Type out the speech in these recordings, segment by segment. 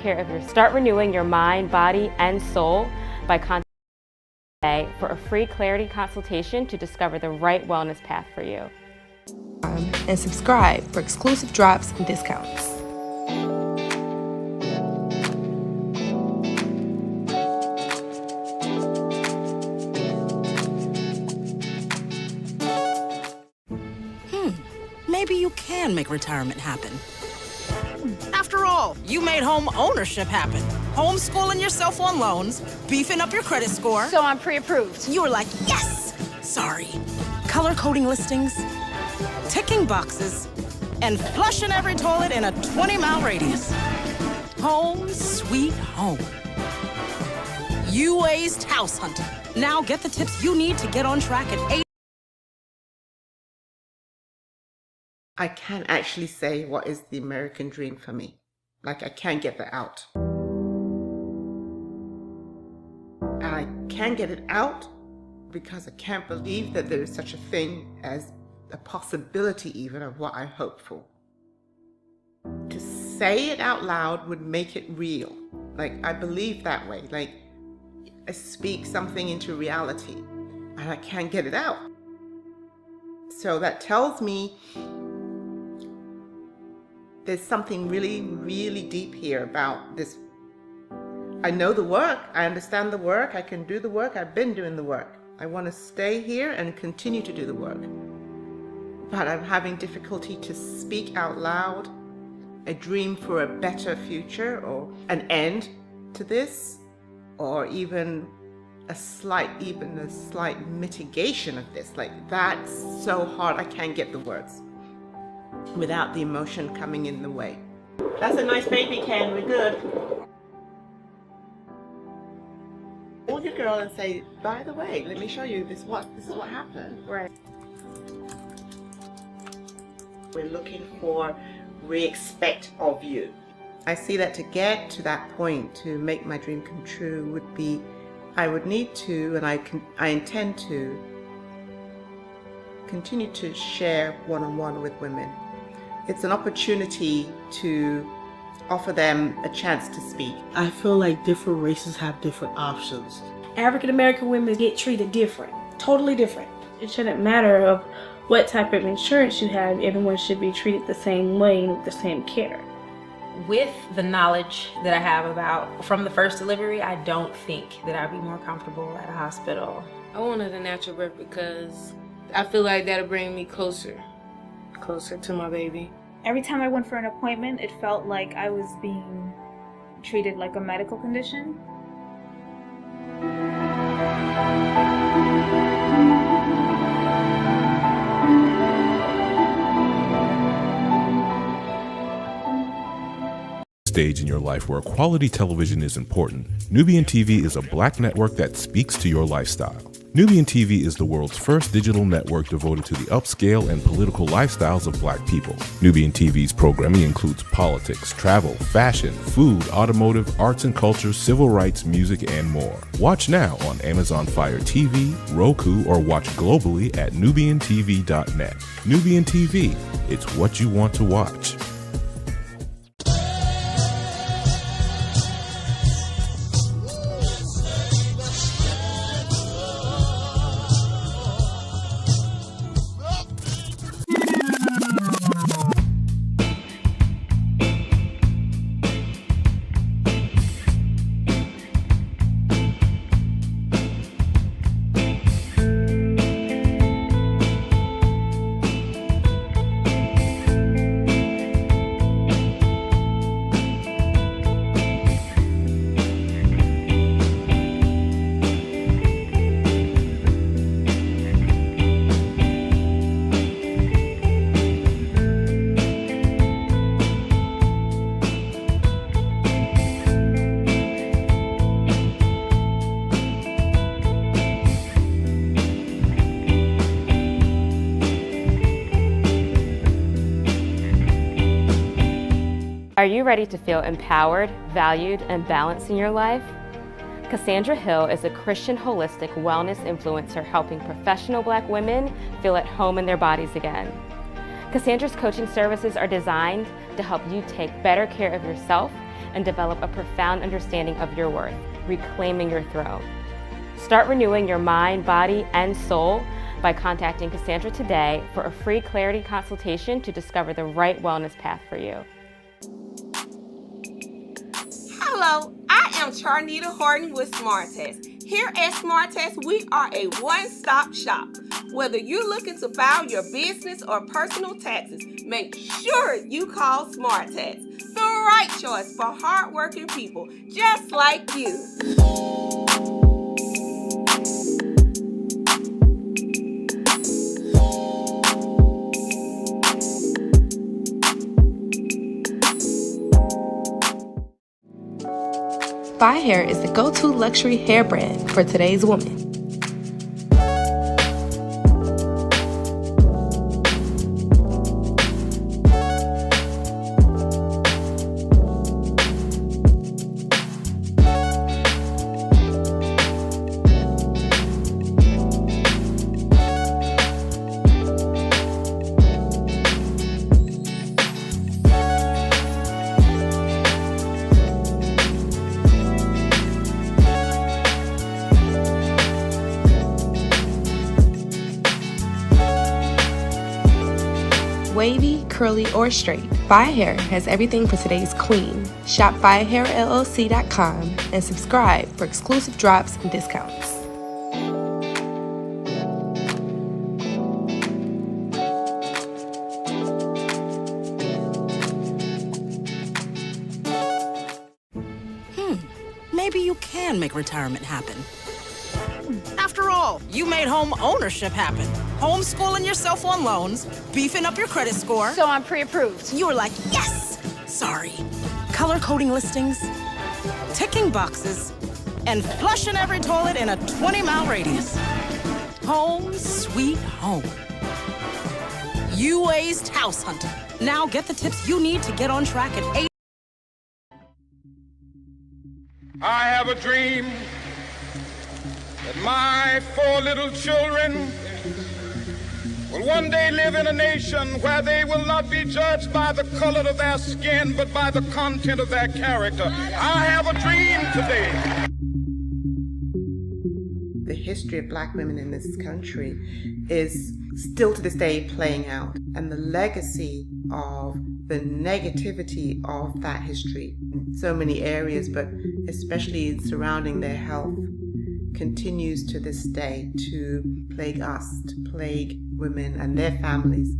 care of your start renewing your mind, body, and soul by contacting today for a free clarity consultation to discover the right wellness path for you. And subscribe for exclusive drops and discounts. Maybe you can make retirement happen. After all, you made home ownership happen. Homeschooling yourself on loans, beefing up your credit score. So I'm pre-approved. You were like, yes! Sorry. Color coding listings, ticking boxes, and flushing every toilet in a 20-mile radius. Home sweet home. You aced house hunting. Now get the tips you need to get on track at 8. I can't actually say what is the American dream for me. Like, I can't get that out. And I can't get it out because I can't believe that there is such a thing as a possibility even of what I hope for. To say it out loud would make it real. Like, I believe that way. Like, I speak something into reality and I can't get it out. So that tells me there's something really, really deep here about this. I know the work, I understand the work, I can do the work, I've been doing the work. I want to stay here and continue to do the work. But I'm having difficulty to speak out loud a dream for a better future or an end to this, or even a slight mitigation of this. Like, that's so hard, I can't get the words without the emotion coming in the way. That's a nice baby, Ken, we're good. Call your girl and say, by the way, let me show you this is what happened. Right. We're looking for we expect of you. I see that to get to that point, to make my dream come true, would be, I would need to, and I intend to continue to share one-on-one with women. It's an opportunity to offer them a chance to speak. I feel like different races have different options. African American women get treated different, totally different. It shouldn't matter of what type of insurance you have, everyone should be treated the same way and with the same care. With the knowledge that I have about from the first delivery, I don't think that I'd be more comfortable at a hospital. I wanted a natural birth because I feel like that'll bring me closer to my baby. Every time I went for an appointment, it felt like I was being treated like a medical condition. Stage in your life where quality television is important, Nubian TV is a Black network that speaks to your lifestyle. Nubian TV is the world's first digital network devoted to the upscale and political lifestyles of Black people. Nubian TV's programming includes politics, travel, fashion, food, automotive, arts and culture, civil rights, music, and more. Watch now on Amazon Fire TV, Roku, or watch globally at nubiantv.net. Nubian TV, it's what you want to watch. Are you ready to feel empowered, valued, and balanced in your life? Cassandra Hill is a Christian holistic wellness influencer helping professional Black women feel at home in their bodies again. Cassandra's coaching services are designed to help you take better care of yourself and develop a profound understanding of your worth, reclaiming your throne. Start renewing your mind, body, and soul by contacting Cassandra today for a free clarity consultation to discover the right wellness path for you. Hello, I am Charnita Horton with SmartTest. Here at SmartTest, we are a one-stop shop. Whether you're looking to file your business or personal taxes, make sure you call SmartTest, the right choice for hardworking people just like you. Fi Hair is the go-to luxury hair brand for today's woman. Wavy, curly, or straight, Fi Hair has everything for today's queen. Shop FiHairLLC.com and subscribe for exclusive drops and discounts. Maybe you can make retirement happen. After all, you made home ownership happen. Homeschooling yourself on loans, beefing up your credit score. So I'm pre-approved. You were like, yes! Sorry. Color-coding listings, ticking boxes, and flushing every toilet in a 20-mile radius. Home sweet home. You aced house hunting. Now get the tips you need to get on track at 8. I have a dream that my 4 little children will one day live in a nation where they will not be judged by the color of their skin, but by the content of their character. I have a dream today. The history of black women in this country is still to this day playing out, and the legacy of the negativity of that history in so many areas, but especially surrounding their health, continues to this day to plague us, to plague women and their families.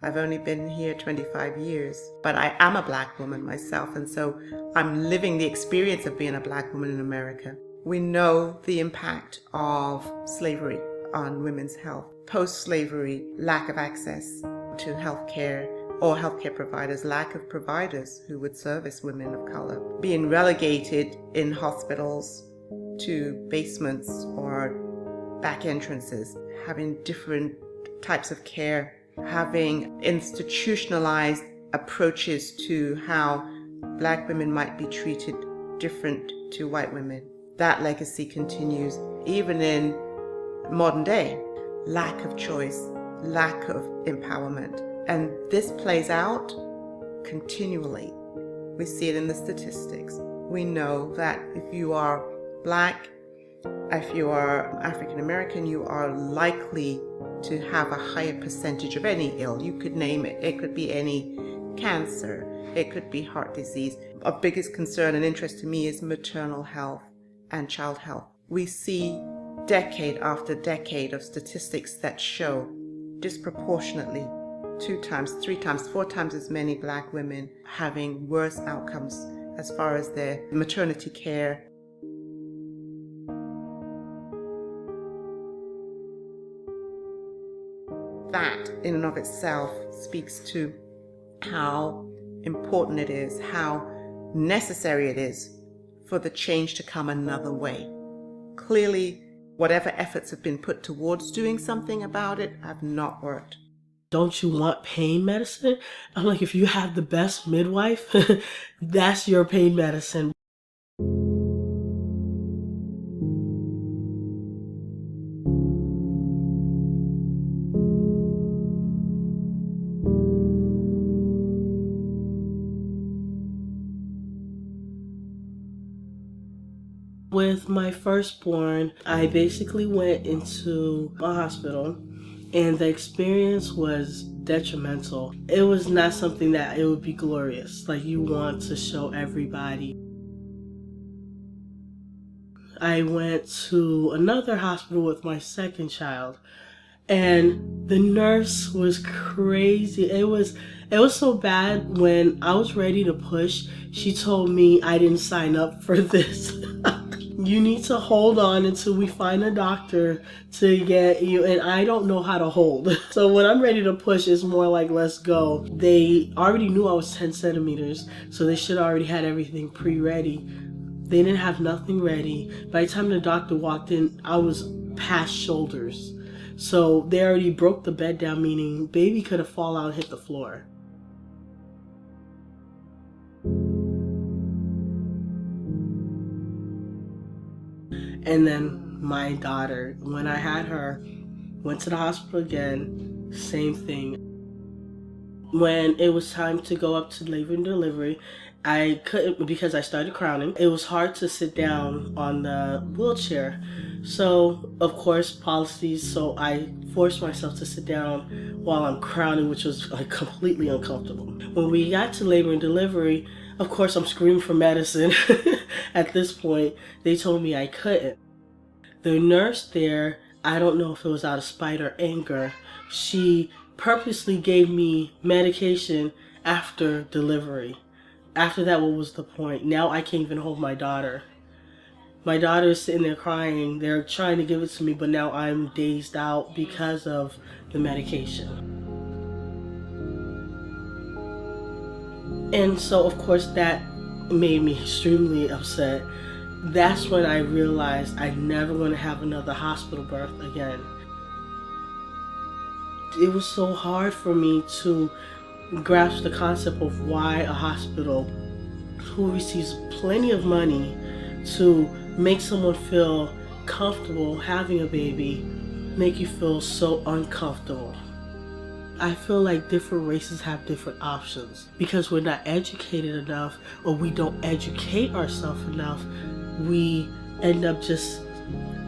I've only been here 25 years, but I am a black woman myself, and so I'm living the experience of being a black woman in America. We know the impact of slavery on women's health. Post-slavery, lack of access to health care or healthcare providers, lack of providers who would service women of color, being relegated in hospitals to basements or back entrances, having different types of care, having institutionalized approaches to how black women might be treated different to white women. That legacy continues even in modern day. Lack of choice, lack of empowerment. And this plays out continually. We see it in the statistics. We know that if you are black, if you are African American, you are likely to have a higher percentage of any ill. You could name it. It could be any cancer. It could be heart disease. Of biggest concern and interest to me is maternal health and child health. We see decade after decade of statistics that show disproportionately 2 times, 3 times, 4 times as many black women having worse outcomes as far as their maternity care. That in and of itself speaks to how important it is, how necessary it is for the change to come another way. Clearly, whatever efforts have been put towards doing something about it have not worked. Don't you want pain medicine? I'm like, if you have the best midwife, that's your pain medicine. With my firstborn, I basically went into a hospital, and the experience was detrimental. It was not something that it would be glorious, like you want to show everybody. I went to another hospital with my second child, and the nurse was crazy. It was so bad. When I was ready to push, she told me I didn't sign up for this. You need to hold on until we find a doctor to get you, and I don't know how to hold. So when I'm ready to push, it's more like, let's go. They already knew I was 10 centimeters, so they should have already had everything pre-ready. They didn't have nothing ready. By the time the doctor walked in, I was past shoulders. So they already broke the bed down, meaning baby could have fallen out and hit the floor. And then my daughter, when I had her, went to the hospital again, same thing. When it was time to go up to labor and delivery, I couldn't because I started crowning. It was hard to sit down on the wheelchair. So, of course, policies, so I forced myself to sit down while I'm crowning, which was like completely uncomfortable. When we got to labor and delivery, of course, I'm screaming for medicine. At this point, they told me I couldn't. The nurse there, I don't know if it was out of spite or anger, she purposely gave me medication after delivery. After that, what was the point? Now I can't even hold my daughter. My daughter is sitting there crying. They're trying to give it to me, but now I'm dazed out because of the medication. And so, of course, that made me extremely upset. That's when I realized I never want to have another hospital birth again. It was so hard for me to grasp the concept of why a hospital who receives plenty of money to make someone feel comfortable having a baby make you feel so uncomfortable. I feel like different races have different options because we're not educated enough, or we don't educate ourselves enough. We end up just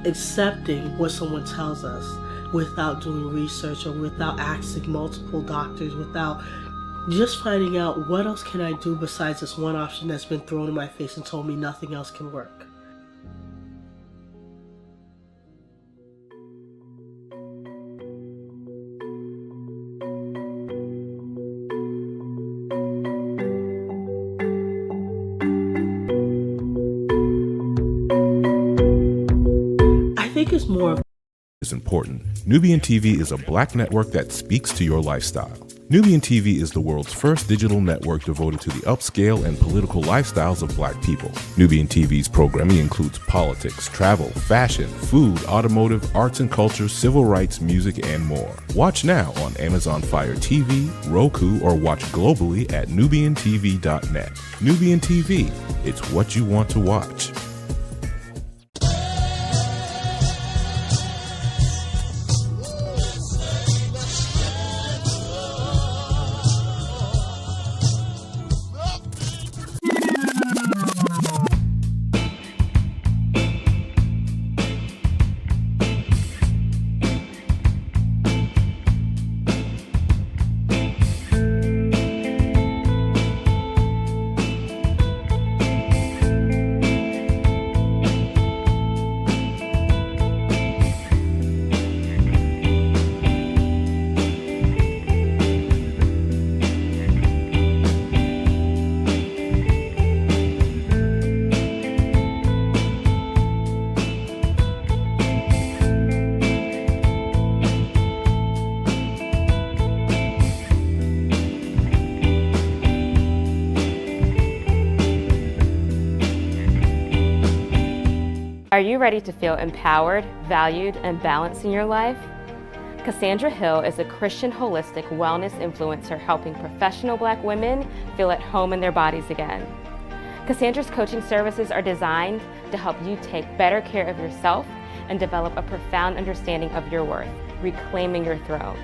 accepting what someone tells us without doing research or without asking multiple doctors, without just finding out what else can I do besides this one option that's been thrown in my face and told me nothing else can work. I think it's more is important. Nubian TV is a Black network that speaks to your lifestyle. Nubian TV is the world's first digital network devoted to the upscale and political lifestyles of Black people. Nubian TV's programming includes politics, travel, fashion, food, automotive, arts and culture, civil rights, music, and more. Watch now on Amazon Fire TV, Roku, or watch globally at nubiantv.net. Nubian TV, it's what you want to watch. Are you ready to feel empowered, valued, and balanced in your life? Cassandra Hill is a Christian holistic wellness influencer helping professional Black women feel at home in their bodies again. Cassandra's coaching services are designed to help you take better care of yourself and develop a profound understanding of your worth, reclaiming your throne.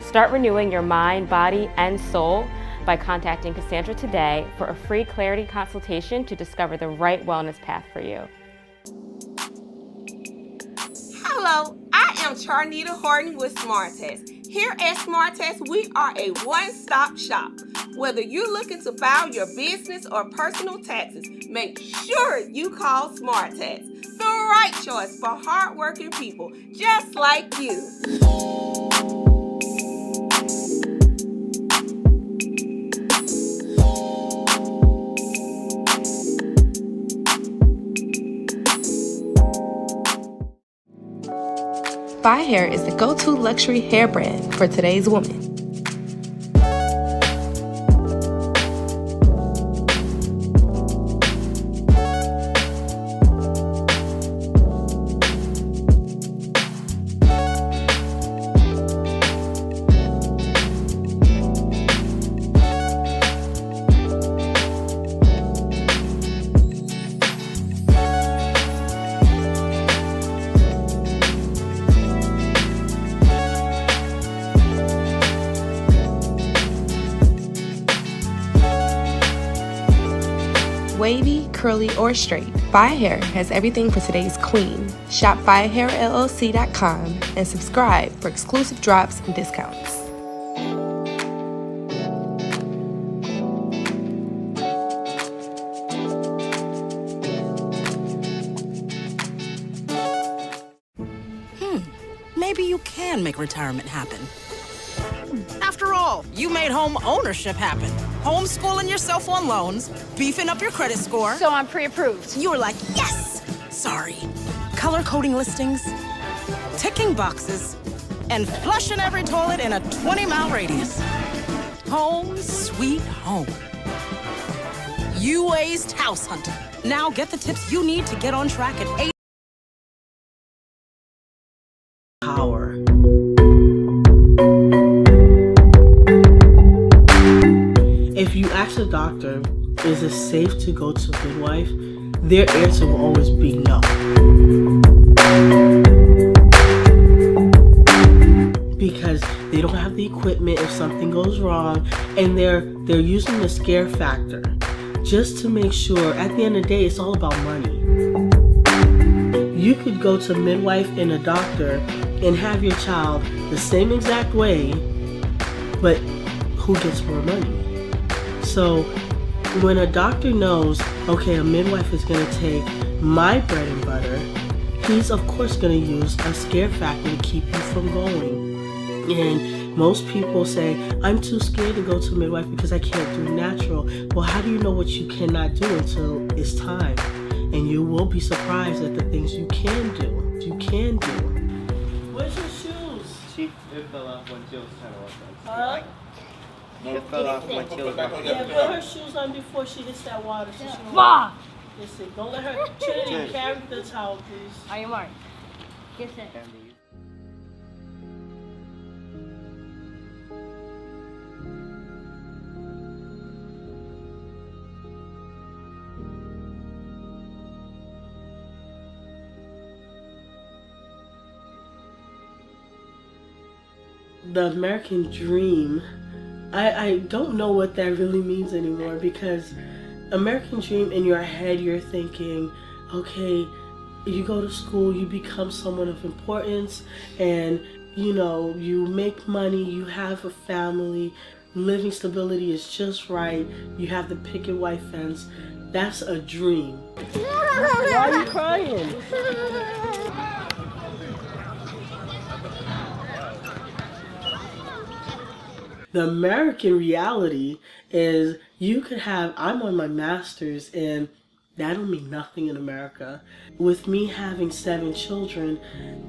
Start renewing your mind, body, and soul by contacting Cassandra today for a free clarity consultation to discover the right wellness path for you. Hello, I am Charnita Horton with Smartest. Here at Smartest, we are a one-stop shop. Whether you're looking to file your business or personal taxes, make sure you call Smartest. The right choice for hardworking people just like you. Fi Hair is the go-to luxury hair brand for today's woman. Wavy, curly, or straight, Fi Hair has everything for today's queen. Shop FiHairLLC.com and subscribe for exclusive drops and discounts. Maybe you can make retirement happen. After all, you made home ownership happen. Homeschooling yourself on loans, beefing up your credit score. So I'm pre-approved. You were like, yes! Sorry. Color-coding listings, ticking boxes, and flushing every toilet in a 20-mile radius. Home sweet home. You aced house hunting. Now get the tips you need to get on track at 8. Power. If you ask a doctor, is it safe to go to a midwife? Their answer will always be no. Because they don't have the equipment if something goes wrong, and they're using the scare factor just to make sure. At the end of the day, it's all about money. You could go to a midwife and a doctor and have your child the same exact way, but who gets more money? So when a doctor knows, okay, a midwife is going to take my bread and butter, he's of course going to use a scare factor to keep you from going. And most people say, I'm too scared to go to a midwife because I can't do natural. Well, how do you know what you cannot do until it's time? And you will be surprised at the things you can do. You can do. Where's your shoes? It fell off when Jill was trying to walk Huh? It fell off when Jill was walking. Yeah, put her shoes on before she hits that water. So she Fuck! Listen, don't let her. Trinity, carry the towel, please. Are you marked? Get set. The American dream, I don't know what that really means anymore, because American dream, in your head you're thinking, okay, you go to school, you become someone of importance, and you make money, you have a family, living stability is just right, you have the picket white fence. That's a dream. Why are you crying? The American reality is you could have, I'm on my master's, and that don't mean nothing in America. With me having 7 children,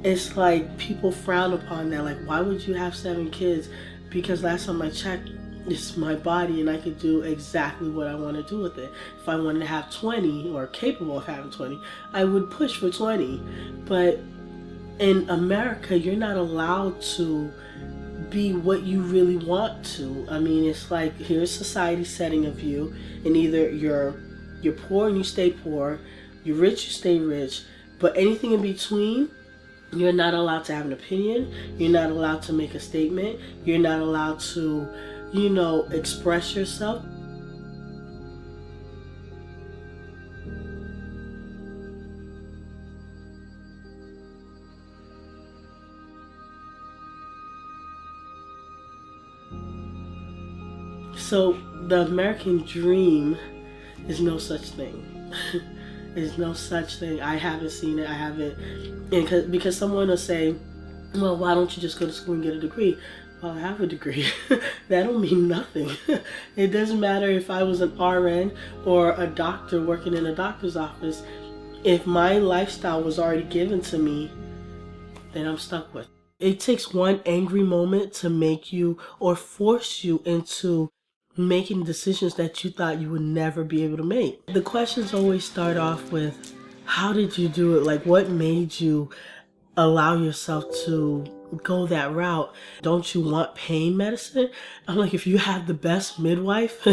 it's like people frown upon that. Like, why would you have 7 kids? Because last time I checked, it's my body and I could do exactly what I want to do with it. If I wanted to have 20 or capable of having 20, I would push for 20. But in America, you're not allowed to be what you really want to. I mean, it's like, here's society's setting of you, and either you're poor and you stay poor, you're rich, you stay rich, but anything in between, you're not allowed to have an opinion, you're not allowed to make a statement, you're not allowed to, express yourself. So the American dream is no such thing. There's no such thing. I haven't seen it. I haven't. Because someone will say, well, why don't you just go to school and get a degree? Well, I have a degree. That don't mean nothing. It doesn't matter if I was an RN or a doctor working in a doctor's office. If my lifestyle was already given to me, then I'm stuck with it. It takes one angry moment to make you or force you into making decisions that you thought you would never be able to make. The questions always start off with, how did you do it? Like, what made you allow yourself to go that route? Don't you want pain medicine? I'm like, if you have the best midwife,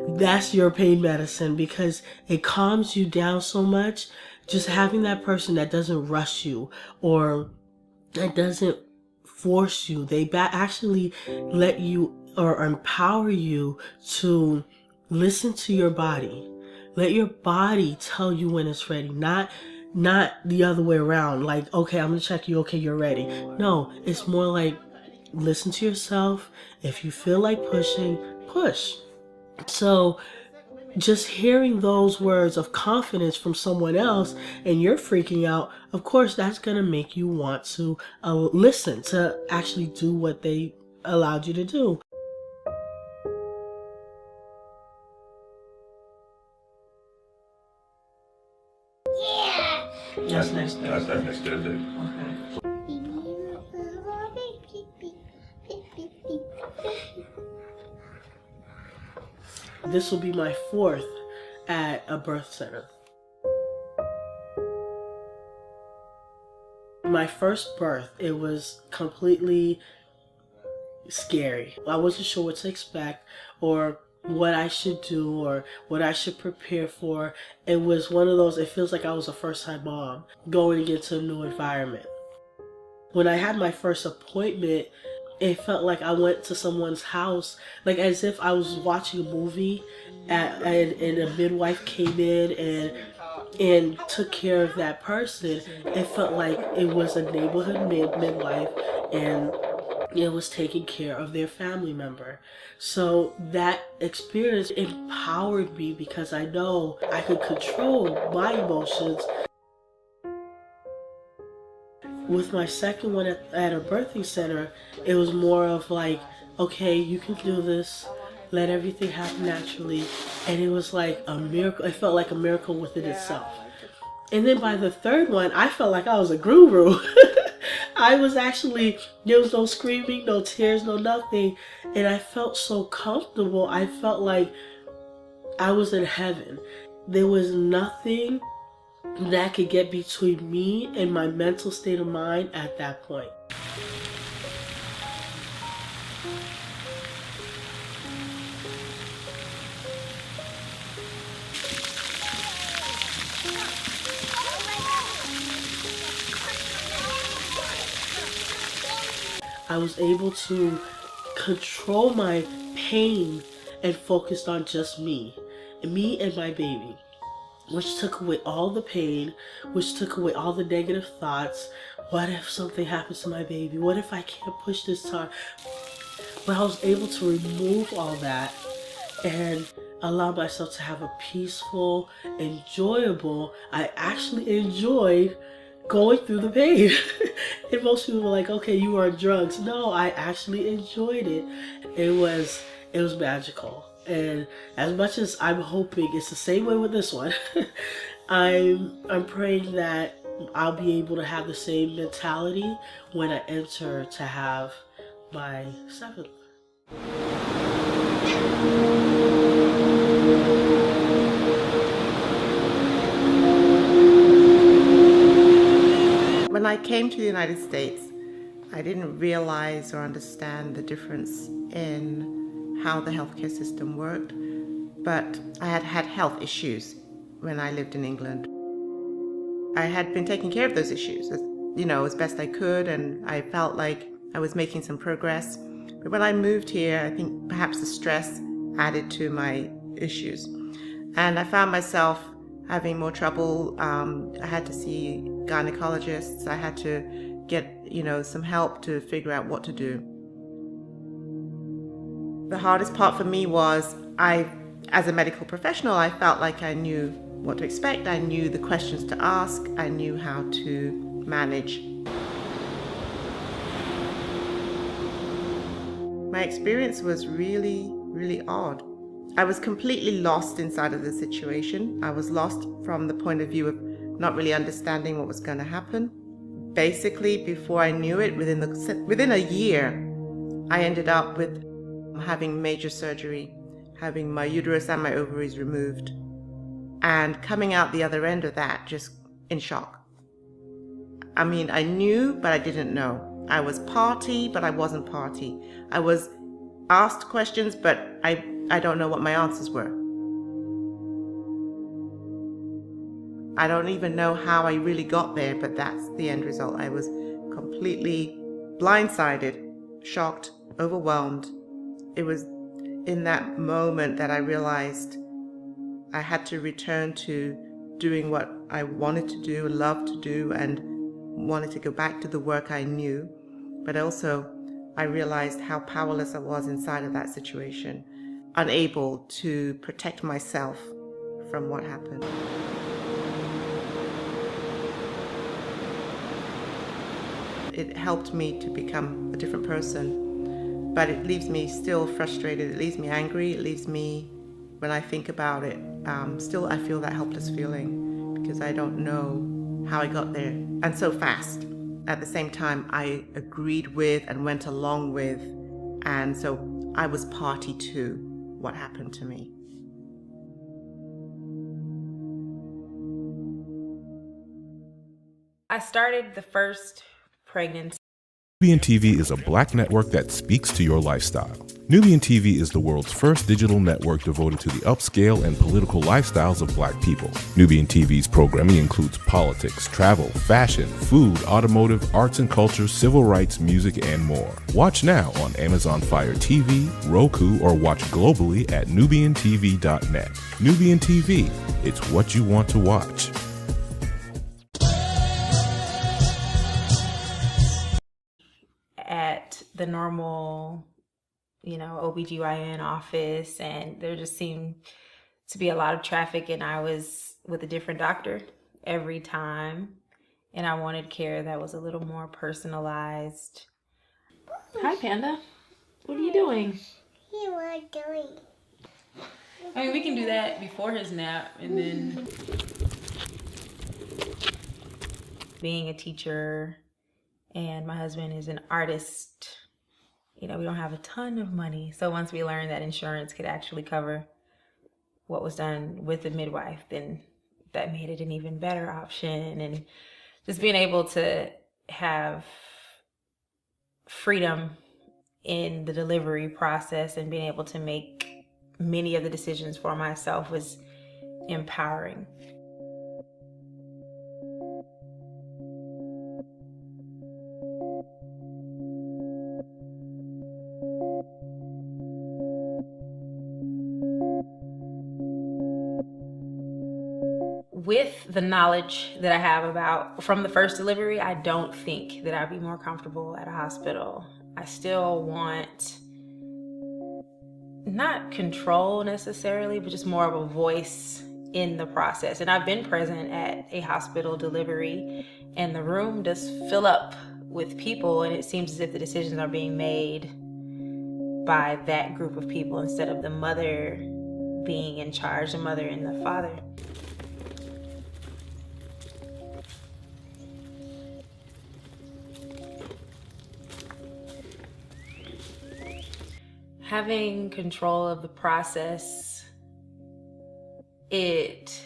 that's your pain medicine, because it calms you down so much. Just having that person that doesn't rush you or that doesn't force you. They actually let you or empower you to listen to your body. Let your body tell you when it's ready, not the other way around. Like, okay, I'm gonna check you, okay, you're ready. No, it's more like, listen to yourself. If you feel like pushing, push. So just hearing those words of confidence from someone else and you're freaking out, of course, that's gonna make you want to listen, to actually do what they allowed you to do. That's next Thursday. That's next Thursday. This will be my 4th at a birth center. My first birth, it was completely scary. I wasn't sure what to expect or what I should do or what I should prepare for. It was one of those, it feels like I was a first-time mom going into a new environment. When I had my first appointment, it felt like I went to someone's house, like as if I was watching a movie and a midwife came in and took care of that person. It felt like it was a neighborhood midwife and it was taking care of their family member. So that experience empowered me because I know I could control my emotions. With my second one at a birthing center, it was more of like, okay, you can do this. Let everything happen naturally. And it was like a miracle. It felt like a miracle within itself. And then by the third one, I felt like I was a guru. I was actually, there was no screaming, no tears, no nothing. And I felt so comfortable. I felt like I was in heaven. There was nothing that could get between me and my mental state of mind at that point. I was able to control my pain and focused on just me and my baby, which took away all the pain, which took away all the negative thoughts. What if something happens to my baby? What if I can't push this time? But I was able to remove all that and allow myself to have a peaceful, enjoyable, I actually enjoyed going through the pain. And most people were like, okay, you were on drugs. No, I actually enjoyed it. It was magical. And as much as I'm hoping it's the same way with this one, I'm praying that I'll be able to have the same mentality when I enter to have my 7th. When I came to the United States, I didn't realize or understand the difference in how the healthcare system worked, but I had had health issues when I lived in England. I had been taking care of those issues, as best I could, and I felt like I was making some progress. But when I moved here, I think perhaps the stress added to my issues. And I found myself having more trouble. I had to see gynecologists. I had to get, some help to figure out what to do. The hardest part for me was as a medical professional, I felt like I knew what to expect. I knew the questions to ask. I knew how to manage. My experience was really, really odd. I was completely lost inside of the situation. I was lost from the point of view of not really understanding what was going to happen. Basically, before I knew it, within a year, I ended up with having major surgery, having my uterus and my ovaries removed, and coming out the other end of that just in shock. I mean, I knew, but I didn't know. I was party, but I wasn't party. I was asked questions, but I don't know what my answers were. I don't even know how I really got there, but that's the end result. I was completely blindsided, shocked, overwhelmed. It was in that moment that I realized I had to return to doing what I wanted to do, loved to do, and wanted to go back to the work I knew. But also, I realized how powerless I was inside of that situation, unable to protect myself from what happened. It helped me to become a different person, but it leaves me still frustrated. It leaves me angry. It leaves me, when I think about it, still I feel that helpless feeling because I don't know how I got there, and so fast. At the same time, I agreed with and went along with, and so I was party to what happened to me. I started the first pregnancy. Nubian TV is a Black network that speaks to your lifestyle. Nubian TV is the world's first digital network devoted to the upscale and political lifestyles of Black people. Nubian TV's programming includes politics, travel, fashion, food, automotive, arts and culture, civil rights, music, and more. Watch now on Amazon Fire TV, Roku, or watch globally at nubiantv.net. Nubian TV, it's what you want to watch. At the normal, OBGYN office, and there just seemed to be a lot of traffic, and I was with a different doctor every time, and I wanted care that was a little more personalized. Hi, Panda. What are you doing? I mean, we can do that before his nap, and then being a teacher, and my husband is an artist. We don't have a ton of money. So once we learned that insurance could actually cover what was done with the midwife, then that made it an even better option. And just being able to have freedom in the delivery process and being able to make many of the decisions for myself was empowering. With the knowledge that I have from the first delivery, I don't think that I'd be more comfortable at a hospital. I still want, not control necessarily, but just more of a voice in the process. And I've been present at a hospital delivery, and the room does fill up with people, and it seems as if the decisions are being made by that group of people instead of the mother being in charge, the mother and the father. Having control of the process, it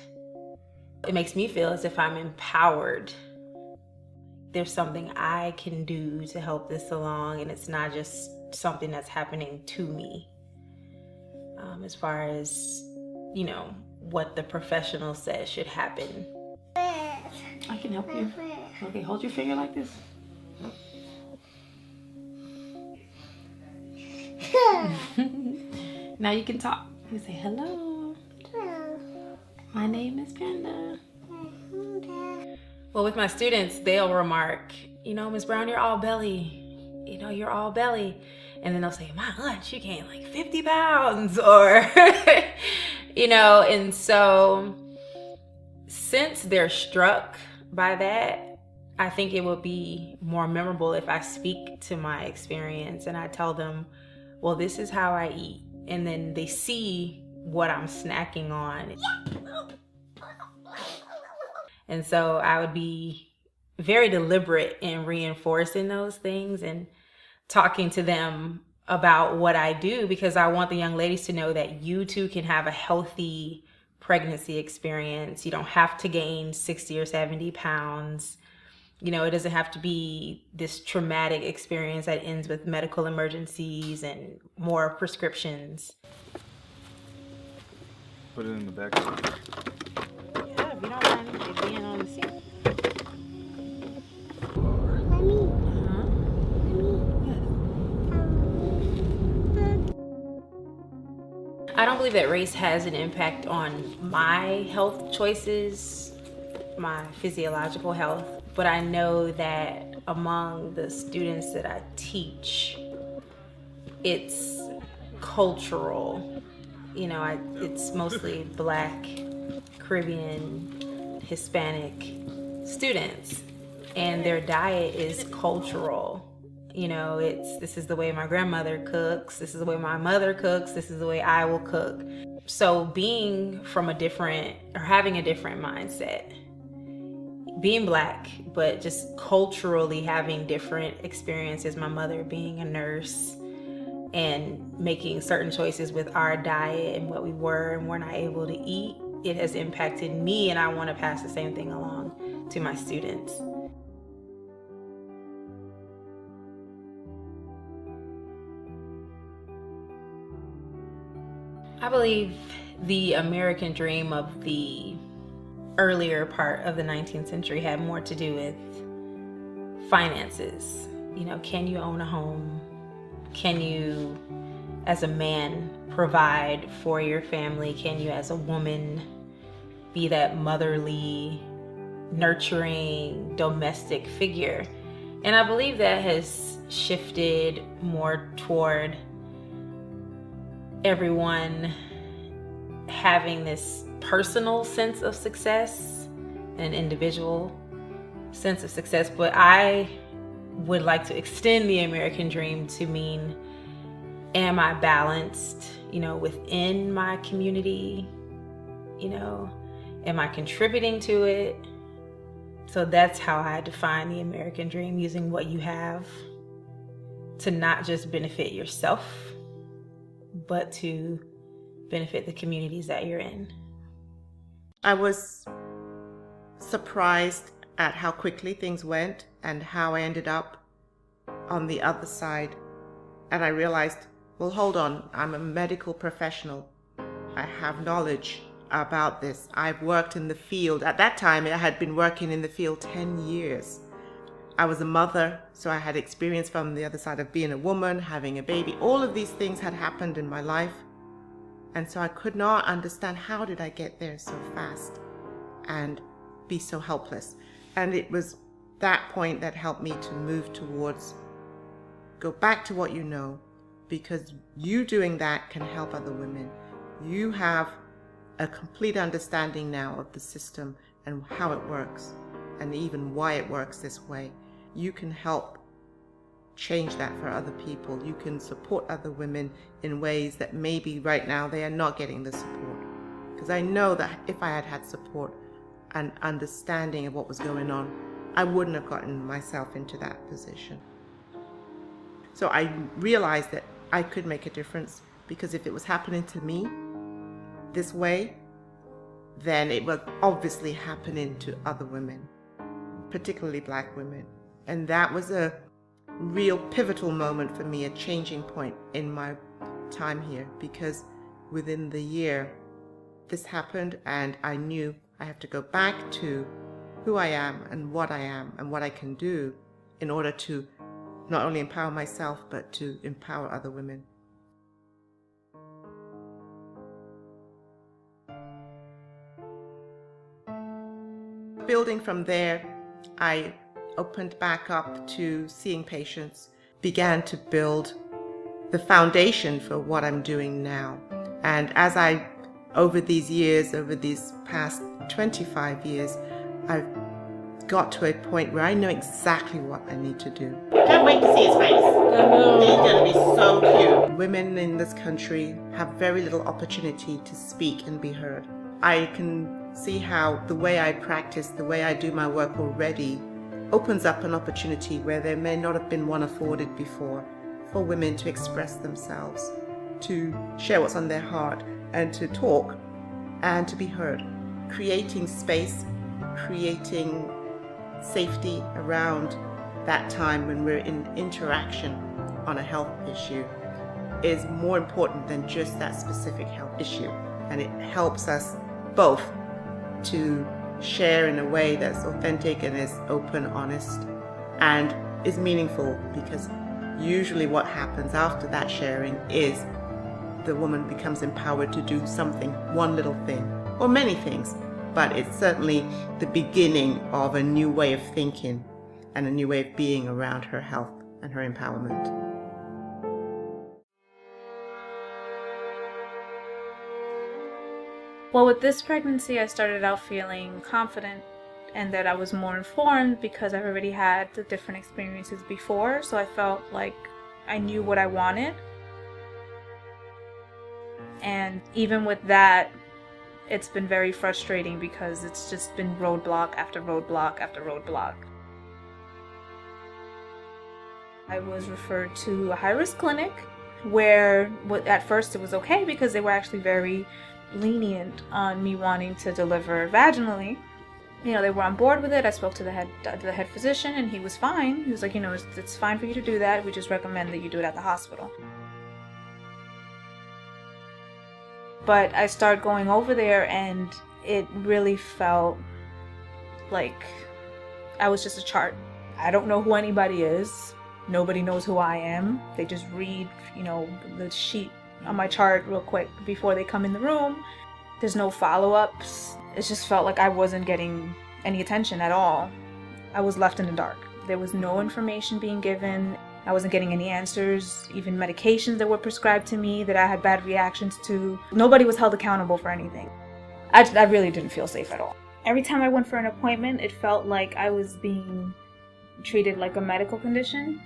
makes me feel as if I'm empowered. There's something I can do to help this along, and it's not just something that's happening to me. As far as, what the professional says should happen. I can help you. Okay, hold your finger like this. Now you can talk. You say hello. Hello. My name is Panda. Well, with my students, they'll remark, Ms. Brown, you're all belly. You're all belly. And then they'll say, my aunt, she gained like 50 pounds or, you know, and so since they're struck by that, I think it would be more memorable if I speak to my experience and I tell them, well, this is how I eat. And then they see what I'm snacking on. And so I would be very deliberate in reinforcing those things and talking to them about what I do, because I want the young ladies to know that you too can have a healthy pregnancy experience. You don't have to gain 60 or 70 pounds. You know, it doesn't have to be this traumatic experience that ends with medical emergencies and more prescriptions. Put it in the back. Yeah, if you don't mind it being on the seat. I don't believe that race has an impact on my health choices, my physiological health, but I know that among the students that I teach, it's cultural. You know, it's mostly Black, Caribbean, Hispanic students, and their diet is cultural. You know, this is the way my grandmother cooks, this is the way my mother cooks, this is the way I will cook. So being from a different, or having a different mindset, being Black, but just culturally having different experiences, my mother being a nurse and making certain choices with our diet and what we were and were not able to eat, it has impacted me, and I want to pass the same thing along to my students. I believe the American dream of the earlier part of the 19th century had more to do with finances. You know, can you own a home? Can you, as a man, provide for your family? Can you, as a woman, be that motherly, nurturing, domestic figure? And I believe that has shifted more toward everyone having this personal sense of success, an individual sense of success. But I would like to extend the American dream to mean, am I balanced, you know, within my community? You know, am I contributing to it? So that's how I define the American dream, using what you have to not just benefit yourself, but to benefit the communities that you're in. I was surprised at how quickly things went and how I ended up on the other side. And I realized, well, hold on, I'm a medical professional. I have knowledge about this. I've worked in the field. At that time, I had been working in the field 10 years. I was a mother, so I had experience from the other side of being a woman, having a baby. All of these things had happened in my life. And so I could not understand, how did I get there so fast and be so helpless? And it was that point that helped me to move towards, go back to what you know, because you doing that can help other women. You have a complete understanding now of the system and how it works, and even why it works this way. You can help change that for other people. You can support other women in ways that maybe right now they are not getting the support. Because I know that if I had had support and understanding of what was going on, I wouldn't have gotten myself into that position. So I realized that I could make a difference, because if it was happening to me this way, then it was obviously happening to other women, particularly Black women. And that was a real pivotal moment for me, a changing point in my time here, because within the year this happened, and I knew I have to go back to who I am and what I can do in order to not only empower myself, but to empower other women. Building from there, I opened back up to seeing patients, began to build the foundation for what I'm doing now. And as I, over these years, over these past 25 years, I've got to a point where I know exactly what I need to do. Can't wait to see his face. He's gonna be so cute. Women in this country have very little opportunity to speak and be heard. I can see how the way I practice, the way I do my work already, opens up an opportunity where there may not have been one afforded before for women to express themselves, to share what's on their heart, and to talk and to be heard. Creating space, creating safety around that time when we're in interaction on a health issue is more important than just that specific health issue. And it helps us both to share in a way that's authentic and is open, honest, and is meaningful, because usually what happens after that sharing is the woman becomes empowered to do something, one little thing, or many things, but it's certainly the beginning of a new way of thinking and a new way of being around her health and her empowerment. Well, with this pregnancy, I started out feeling confident and that I was more informed because I've already had the different experiences before, so I felt like I knew what I wanted. And even with that, it's been very frustrating because it's just been roadblock after roadblock after roadblock. I was referred to a high-risk clinic where at first it was okay because they were actually very lenient on me wanting to deliver vaginally. You know, they were on board with it. I spoke to the head physician and he was fine. He was like, you know, it's fine for you to do that. We just recommend that you do it at the hospital. But I started going over there and it really felt like I was just a chart. I don't know who anybody is. Nobody knows who I am. They just read, you know, the sheet on my chart real quick before they come in the room. There's no follow-ups. It just felt like I wasn't getting any attention at all. I was left in the dark. There was no information being given. I wasn't getting any answers, even medications that were prescribed to me that I had bad reactions to. Nobody was held accountable for anything. I really didn't feel safe at all. Every time I went for an appointment, it felt like I was being treated like a medical condition.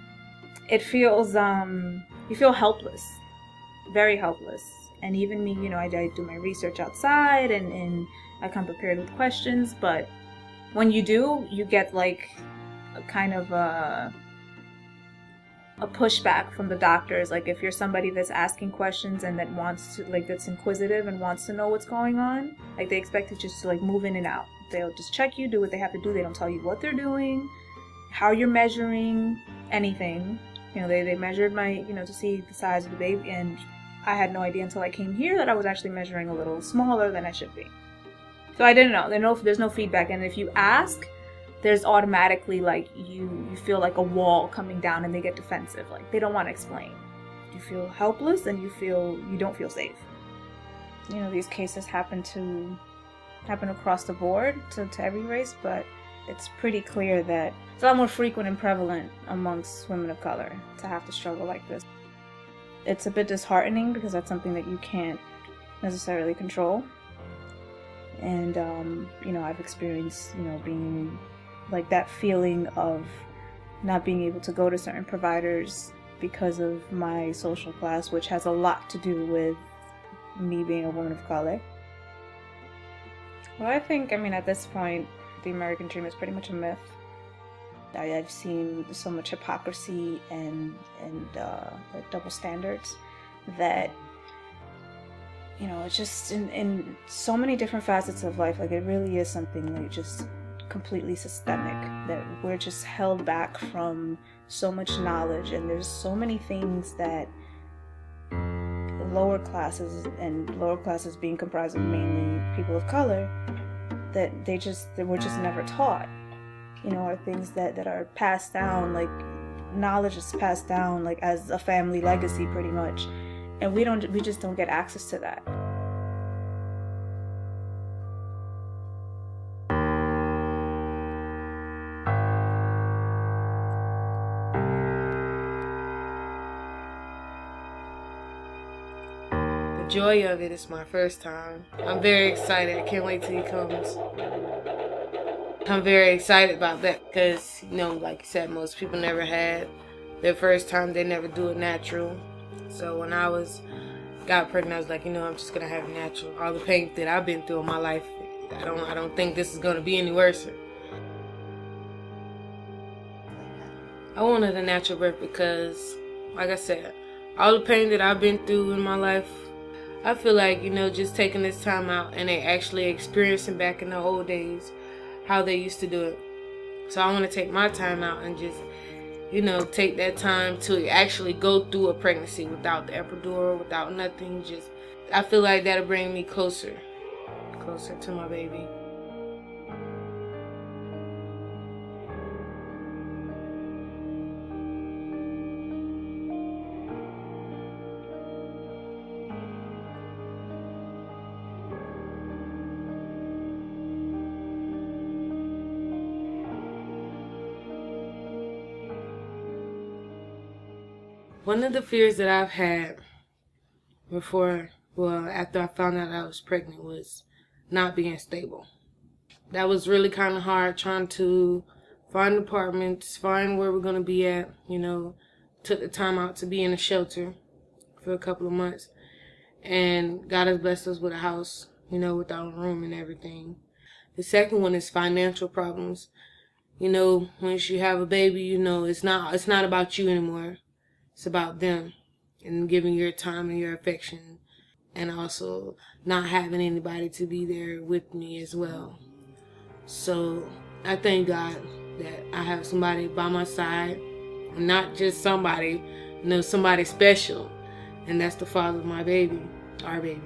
It feels, you feel helpless, very helpless. And even me, you know, I do my research outside and I come prepared with questions, but when you do, you get like a kind of a pushback from the doctors. Like if you're somebody that's asking questions and that wants to, like, that's inquisitive and wants to know what's going on, like they expect you just to like move in and out. They'll just check you, do what they have to do. They don't tell you what they're doing, how you're measuring, anything. You know, they measured my, you know, to see the size of the baby, and I had no idea until I came here that I was actually measuring a little smaller than I should be. So I didn't know. There's no feedback, and if you ask, there's automatically like you feel like a wall coming down, and they get defensive. Like they don't want to explain. You feel helpless, and you don't feel safe. You know, these cases happen across the board to every race, but it's pretty clear that it's a lot more frequent and prevalent amongst women of color to have to struggle like this. It's a bit disheartening because that's something that you can't necessarily control. And, you know, I've experienced, you know, being like that feeling of not being able to go to certain providers because of my social class, which has a lot to do with me being a woman of color. Well, I mean, at this point, the American dream is pretty much a myth. I've seen so much hypocrisy and like double standards that, you know, it's just in so many different facets of life. Like it really is something like just completely systemic, that we're just held back from so much knowledge, and there's so many things that lower classes being comprised of mainly people of color, that we're just never taught. You know, are things that are passed down, like knowledge is passed down like as a family legacy pretty much, and we just don't get access to that. joy of it is my first time. I'm very excited. I can't wait till he comes. I'm very excited about that because, you know, like you said, most people never had their first time. They never do it natural. So when I got pregnant, I was like, you know, I'm just gonna have it natural. All the pain that I've been through in my life, I don't think this is gonna be any worse. I wanted a natural birth because, like I said, all the pain that I've been through in my life, I feel like, you know, just taking this time out and they actually experiencing back in the old days how they used to do it. So I want to take my time out and just, you know, take that time to actually go through a pregnancy without the epidural, without nothing. Just, I feel like that'll bring me closer to my baby. One of the fears that I've had after I found out I was pregnant was not being stable. That was really kind of hard, trying to find apartments, find where we're going to be at, you know. Took the time out to be in a shelter for a couple of months. And God has blessed us with a house, you know, with our own room and everything. The second one is financial problems. You know, once you have a baby, you know, it's not about you anymore. It's about them and giving your time and your affection, and also not having anybody to be there with me as well. So I thank God that I have somebody by my side, and not just somebody, you know, somebody special, and that's the father of my baby, our baby.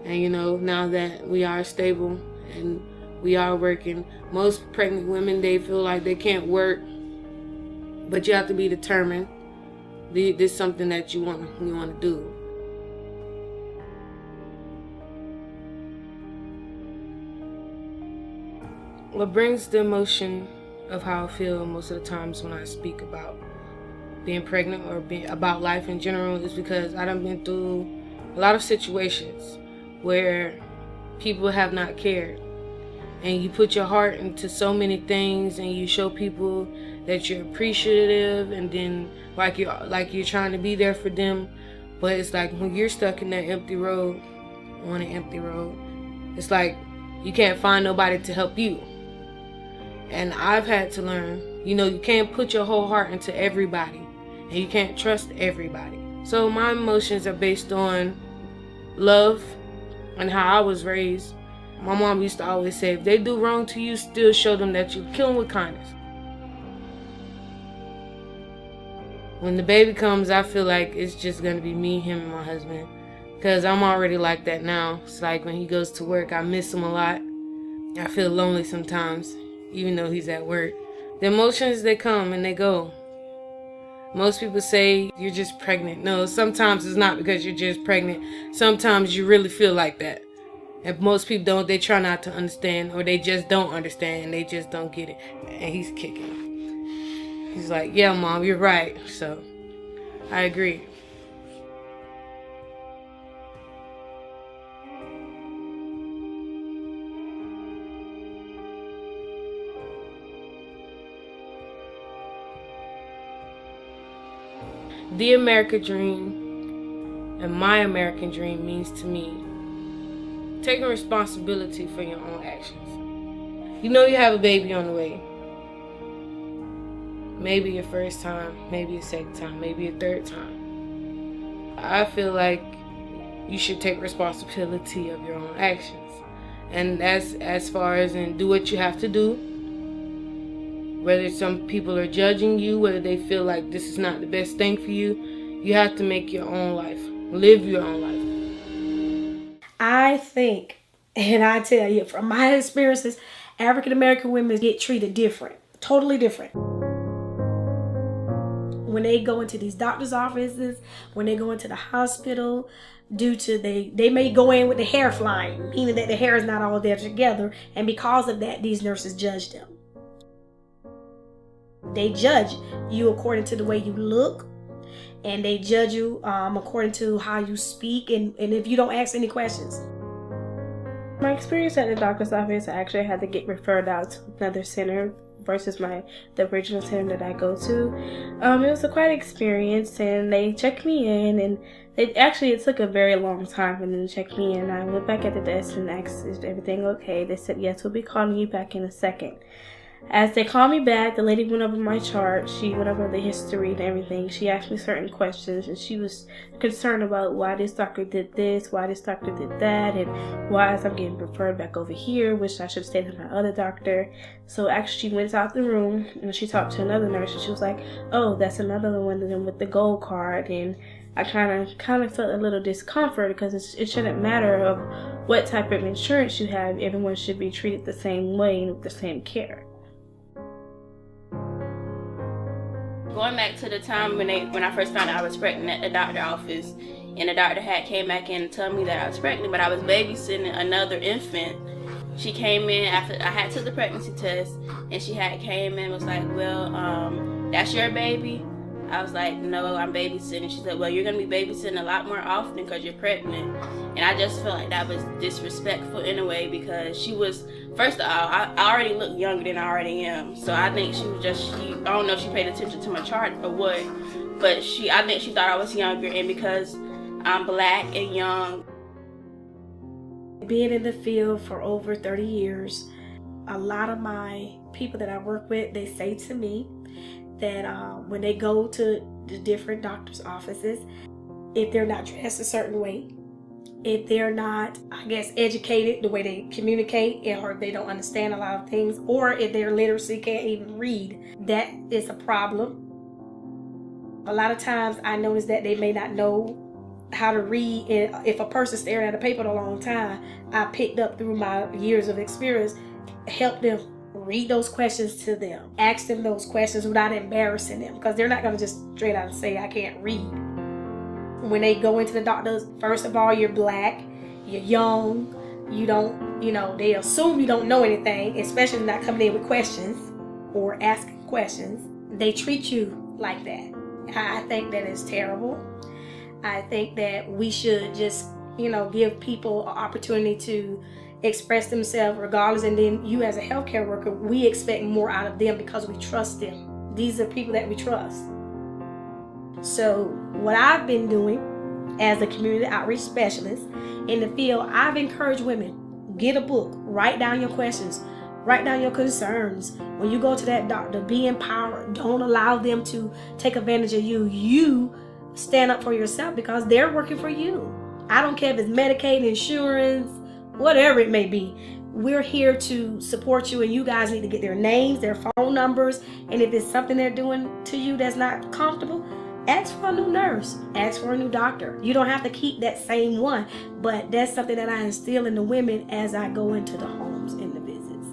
And you know, now that we are stable and we are working, most pregnant women, they feel like they can't work, but you have to be determined. This is something that you want to do. What brings the emotion of how I feel most of the times when I speak about being pregnant or about life in general is because I done been through a lot of situations where people have not cared. And you put your heart into so many things, and you show people that you're appreciative, and then like you're trying to be there for them. But it's like when you're stuck in that empty road, on an empty road, it's like you can't find nobody to help you. And I've had to learn, you know, you can't put your whole heart into everybody, and you can't trust everybody. So my emotions are based on love and how I was raised. My mom used to always say, if they do wrong to you, still show them that you kill them with kindness. When the baby comes, I feel like it's just going to be me, him, and my husband. Because I'm already like that now. It's like when he goes to work, I miss him a lot. I feel lonely sometimes, even though he's at work. The emotions, they come and they go. Most people say you're just pregnant. No, sometimes it's not because you're just pregnant. Sometimes you really feel like that. And most people don't, they try not to understand, or they just don't understand, and they just don't get it. And he's kicking. He's like, yeah, Mom, you're right. So, I agree. The American dream and my American dream means to me taking responsibility for your own actions. You know you have a baby on the way. Maybe your first time, maybe a second time, maybe a third time. I feel like you should take responsibility of your own actions. And that's as far as in do what you have to do. Whether some people are judging you, whether they feel like this is not the best thing for you, you have to make your own life. Live your own life. I think, and I tell you from my experiences, African American women get treated different, totally different. When they go into these doctor's offices, when they go into the hospital, due to they may go in with the hair flying, meaning that the hair is not all there together, and because of that, these nurses judge them. They judge you according to the way you look and they judge you according to how you speak and if you don't ask any questions. My experience at the doctor's office, I actually had to get referred out to another center versus the original center that I go to. It was a quite experience, and they checked me in, and it took a very long time for them to check me in. I went back at the desk and asked, is everything okay? They said, yes, we'll be calling you back in a second. As they called me back, the lady went over my chart. She went over the history and everything. She asked me certain questions, and she was concerned about why this doctor did this, why this doctor did that, and why I'm getting referred back over here, which I should have stayed with my other doctor. So actually she went out the room and she talked to another nurse, and she was like, oh, that's another one of them with the gold card. And I kind of felt a little discomfort because it shouldn't matter of what type of insurance you have. Everyone should be treated the same way and with the same care. Going back to the time when I first found out I was pregnant at the doctor's office, and the doctor came back in and told me that I was pregnant, but I was babysitting another infant. She came in after I had took the pregnancy test, and she came in and was like, well, that's your baby? I was like, no, I'm babysitting. She said, well, you're going to be babysitting a lot more often because you're pregnant. And I just felt like that was disrespectful in a way, because she was, first of all, I already look younger than I already am. So I think she was I don't know if she paid attention to my chart or what, but I think she thought I was younger, and because I'm black and young. Being in the field for over 30 years, a lot of my people that I work with, they say to me that when they go to the different doctor's offices, if they're not dressed a certain way, if they're not, I guess, educated the way they communicate, or they don't understand a lot of things, or if their literacy can't even read, that is a problem. A lot of times I notice that they may not know how to read, and if a person's staring at a paper a long time, I picked up through my years of experience, help them read those questions to them, ask them those questions without embarrassing them, because they're not going to just straight out say, I can't read. When they go into the doctors, first of all, you're black, you're young, you don't, they assume you don't know anything, especially not coming in with questions or asking questions. They treat you like that. I think that is terrible. I think that we should just, give people an opportunity to express themselves regardless, and then you as a healthcare worker, we expect more out of them because we trust them. These are people that we trust. So what I've been doing as a community outreach specialist in the field, I've encouraged women, get a book, write down your questions, write down your concerns. When you go to that doctor, be empowered. Don't allow them to take advantage of you. You stand up for yourself because they're working for you. I don't care if it's Medicaid, insurance, whatever it may be. We're here to support you, and you guys need to get their names, their phone numbers, and if it's something they're doing to you that's not comfortable, ask for a new nurse, ask for a new doctor. You don't have to keep that same one, but that's something that I instill in the women as I go into the homes and the visits.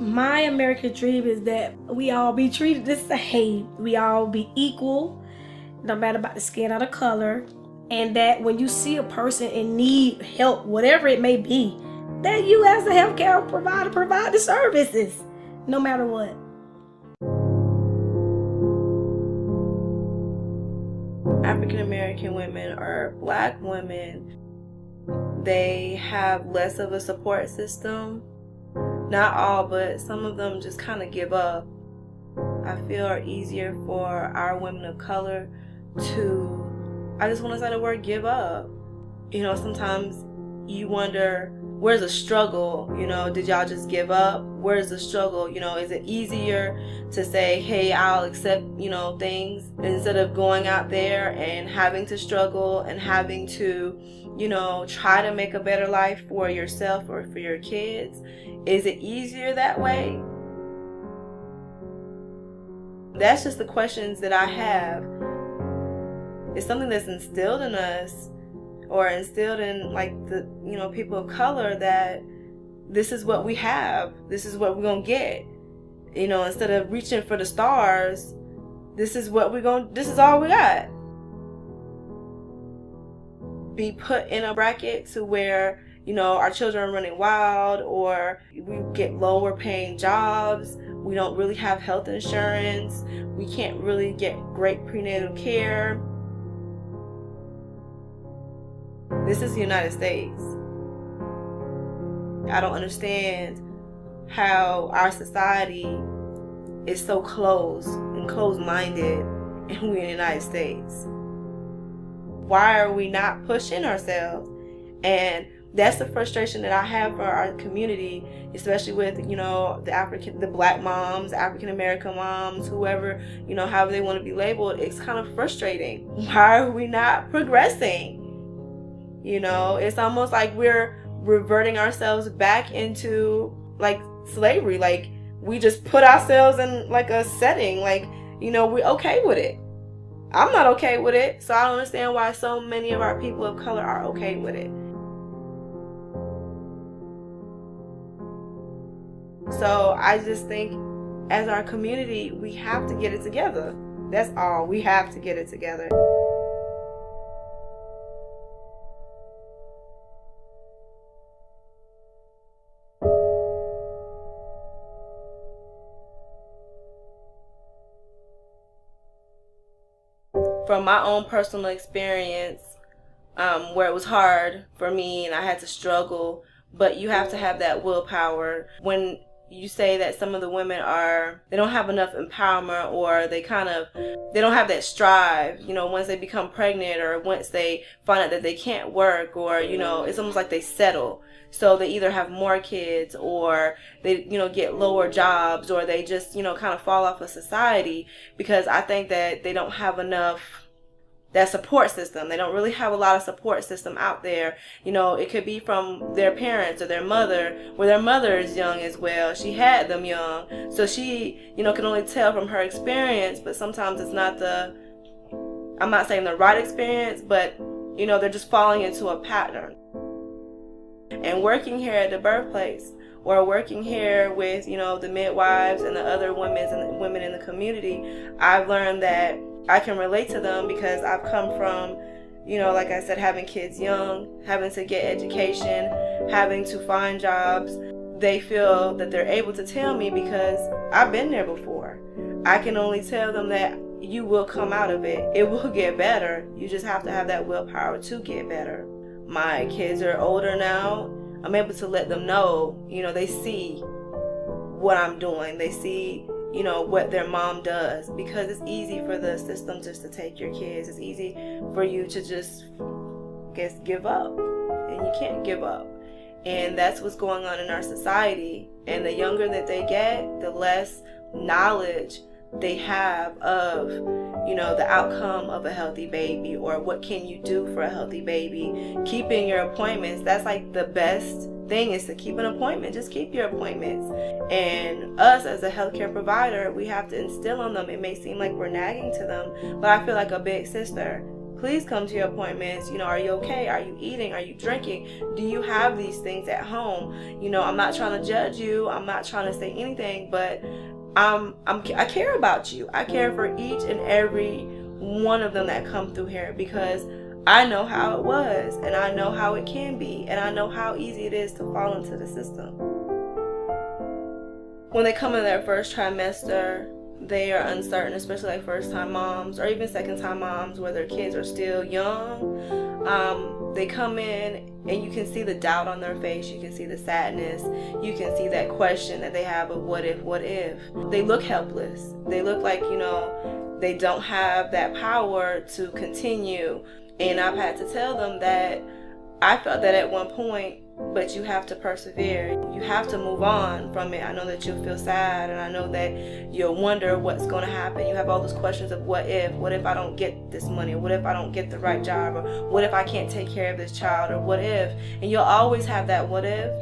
My American dream is that we all be treated the same. We all be equal, no matter about the skin or the color. And that when you see a person in need, help, whatever it may be, that you as a healthcare provider provide the services, no matter what. African American women or black women, they have less of a support system. Not all, but some of them just kind of give up. I feel it's easier for our women of color to, I just want to say the word give up. Sometimes you wonder, where's the struggle? Did y'all just give up? Where's the struggle? Is it easier to say, hey, I'll accept, things, instead of going out there and having to struggle and having to, try to make a better life for yourself or for your kids? Is it easier that way? That's just the questions that I have. It's something that's instilled in us, or instilled in the people of color, that this is what we have, this is what we're gonna get. Instead of reaching for the stars, this is all we got. Be put in a bracket to where our children are running wild, or we get lower paying jobs. We don't really have health insurance. We can't really get great prenatal care. This is the United States. I don't understand how our society is so closed and closed-minded, and we're in the United States. Why are we not pushing ourselves? And that's the frustration that I have for our community, especially with, the black moms, African American moms, whoever, however they want to be labeled. It's kind of frustrating. Why are we not progressing? It's almost like we're reverting ourselves back into like slavery. Like we just put ourselves in like a setting, like, we're okay with it. I'm not okay with it, so I don't understand why so many of our people of color are okay with it. So I just think as our community, we have to get it together. That's all. We have to get it together. From my own personal experience, where it was hard for me and I had to struggle, but you have to have that willpower. When you say that some of the women they don't have enough empowerment, or they don't have that strive, once they become pregnant, or once they find out that they can't work, or, it's almost like they settle. So they either have more kids, or they, get lower jobs, or they just, kind of fall off of society, because I think that they don't have enough that support system. They don't really have a lot of support system out there. It could be from their parents or their mother, where their mother is young as well. She had them young. So she, can only tell from her experience, but sometimes it's not I'm not saying the right experience, but, they're just falling into a pattern. And working here at the birthplace, or working here with, the midwives and the other women in the community, I've learned that I can relate to them, because I've come from, like I said, having kids young, having to get education, having to find jobs. They feel that they're able to tell me because I've been there before. I can only tell them that you will come out of it. It will get better. You just have to have that willpower to get better. My kids are older now. I'm able to let them know, they see what I'm doing. They see, what their mom does, because it's easy for the system just to take your kids. It's easy for you to just, give up, and you can't give up. And that's what's going on in our society. And the younger that they get, the less knowledge they have of, the outcome of a healthy baby, or what can you do for a healthy baby. Keeping your appointments, that's like the best thing, is to keep an appointment. Just keep your appointments. And us as a healthcare provider, we have to instill on them. It may seem like we're nagging to them, but I feel like a big sister. Please come to your appointments. Are you okay? Are you eating? Are you drinking? Do you have these things at home? I'm not trying to judge you. I'm not trying to say anything, but I care about you. I care for each and every one of them that come through here, because I know how it was, and I know how it can be, and I know how easy it is to fall into the system. When they come in their first trimester, they are uncertain, especially like first-time moms, or even second-time moms where their kids are still young. They come in and you can see the doubt on their face. You can see the sadness. You can see that question that they have of what if. They look helpless. They look like, they don't have that power to continue. And I've had to tell them that I felt that at one point, but you have to persevere. You have to move on from it. I know that you'll feel sad, and I know that you'll wonder what's going to happen. You have all those questions of what if I don't get this money, or what if I don't get the right job, or what if I can't take care of this child, or what if. And you'll always have that what if,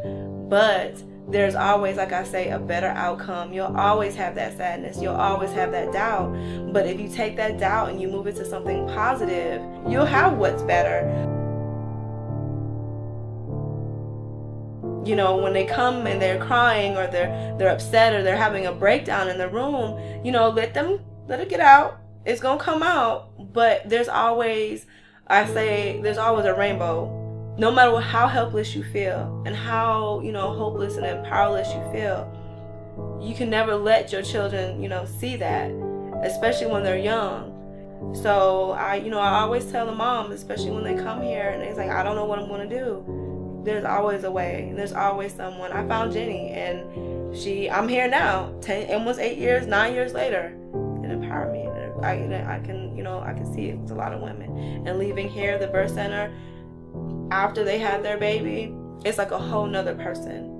but there's always, like I say, a better outcome. You'll always have that sadness. You'll always have that doubt. But if you take that doubt and you move it to something positive, you'll have what's better. When they come and they're crying, or they're upset, or they're having a breakdown in the room, let it get out. It's gonna come out. But there's always a rainbow no matter how helpless you feel and how, hopeless and powerless you feel, you can never let your children, see that, especially when they're young. So I always tell the moms, especially when they come here and they're like, I don't know what I'm going to do. There's always a way, and there's always someone. I found Jenny, and I'm here now, 9 years later. It empowered me. I can see it with a lot of women. And leaving here, the birth center, after they have their baby, it's like a whole nother person.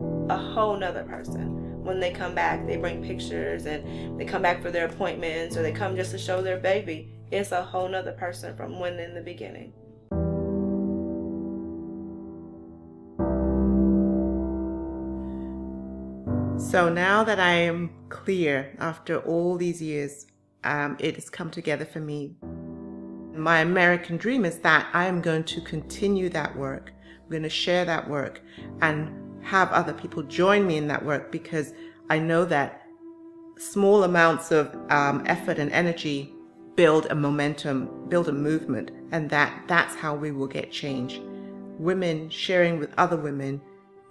When they come back, they bring pictures and they come back for their appointments, or they come just to show their baby. It's a whole nother person from when in the beginning. So now that I am clear after all these years, it has come together for me. My American dream is that I am going to continue that work. I'm going to share that work and have other people join me in that work, because I know that small amounts of effort and energy build a momentum, build a movement, and that's how we will get change. Women sharing with other women,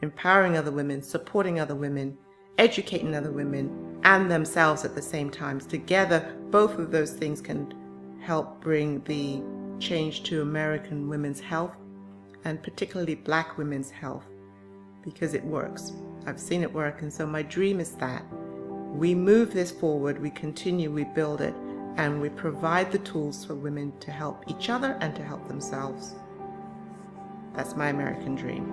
empowering other women, supporting other women, educating other women, and themselves at the same time. Together, both of those things can help bring the change to American women's health, and particularly Black women's health, because it works. I've seen it work, and so my dream is that we move this forward, we continue, we build it, and we provide the tools for women to help each other and to help themselves. That's my American dream.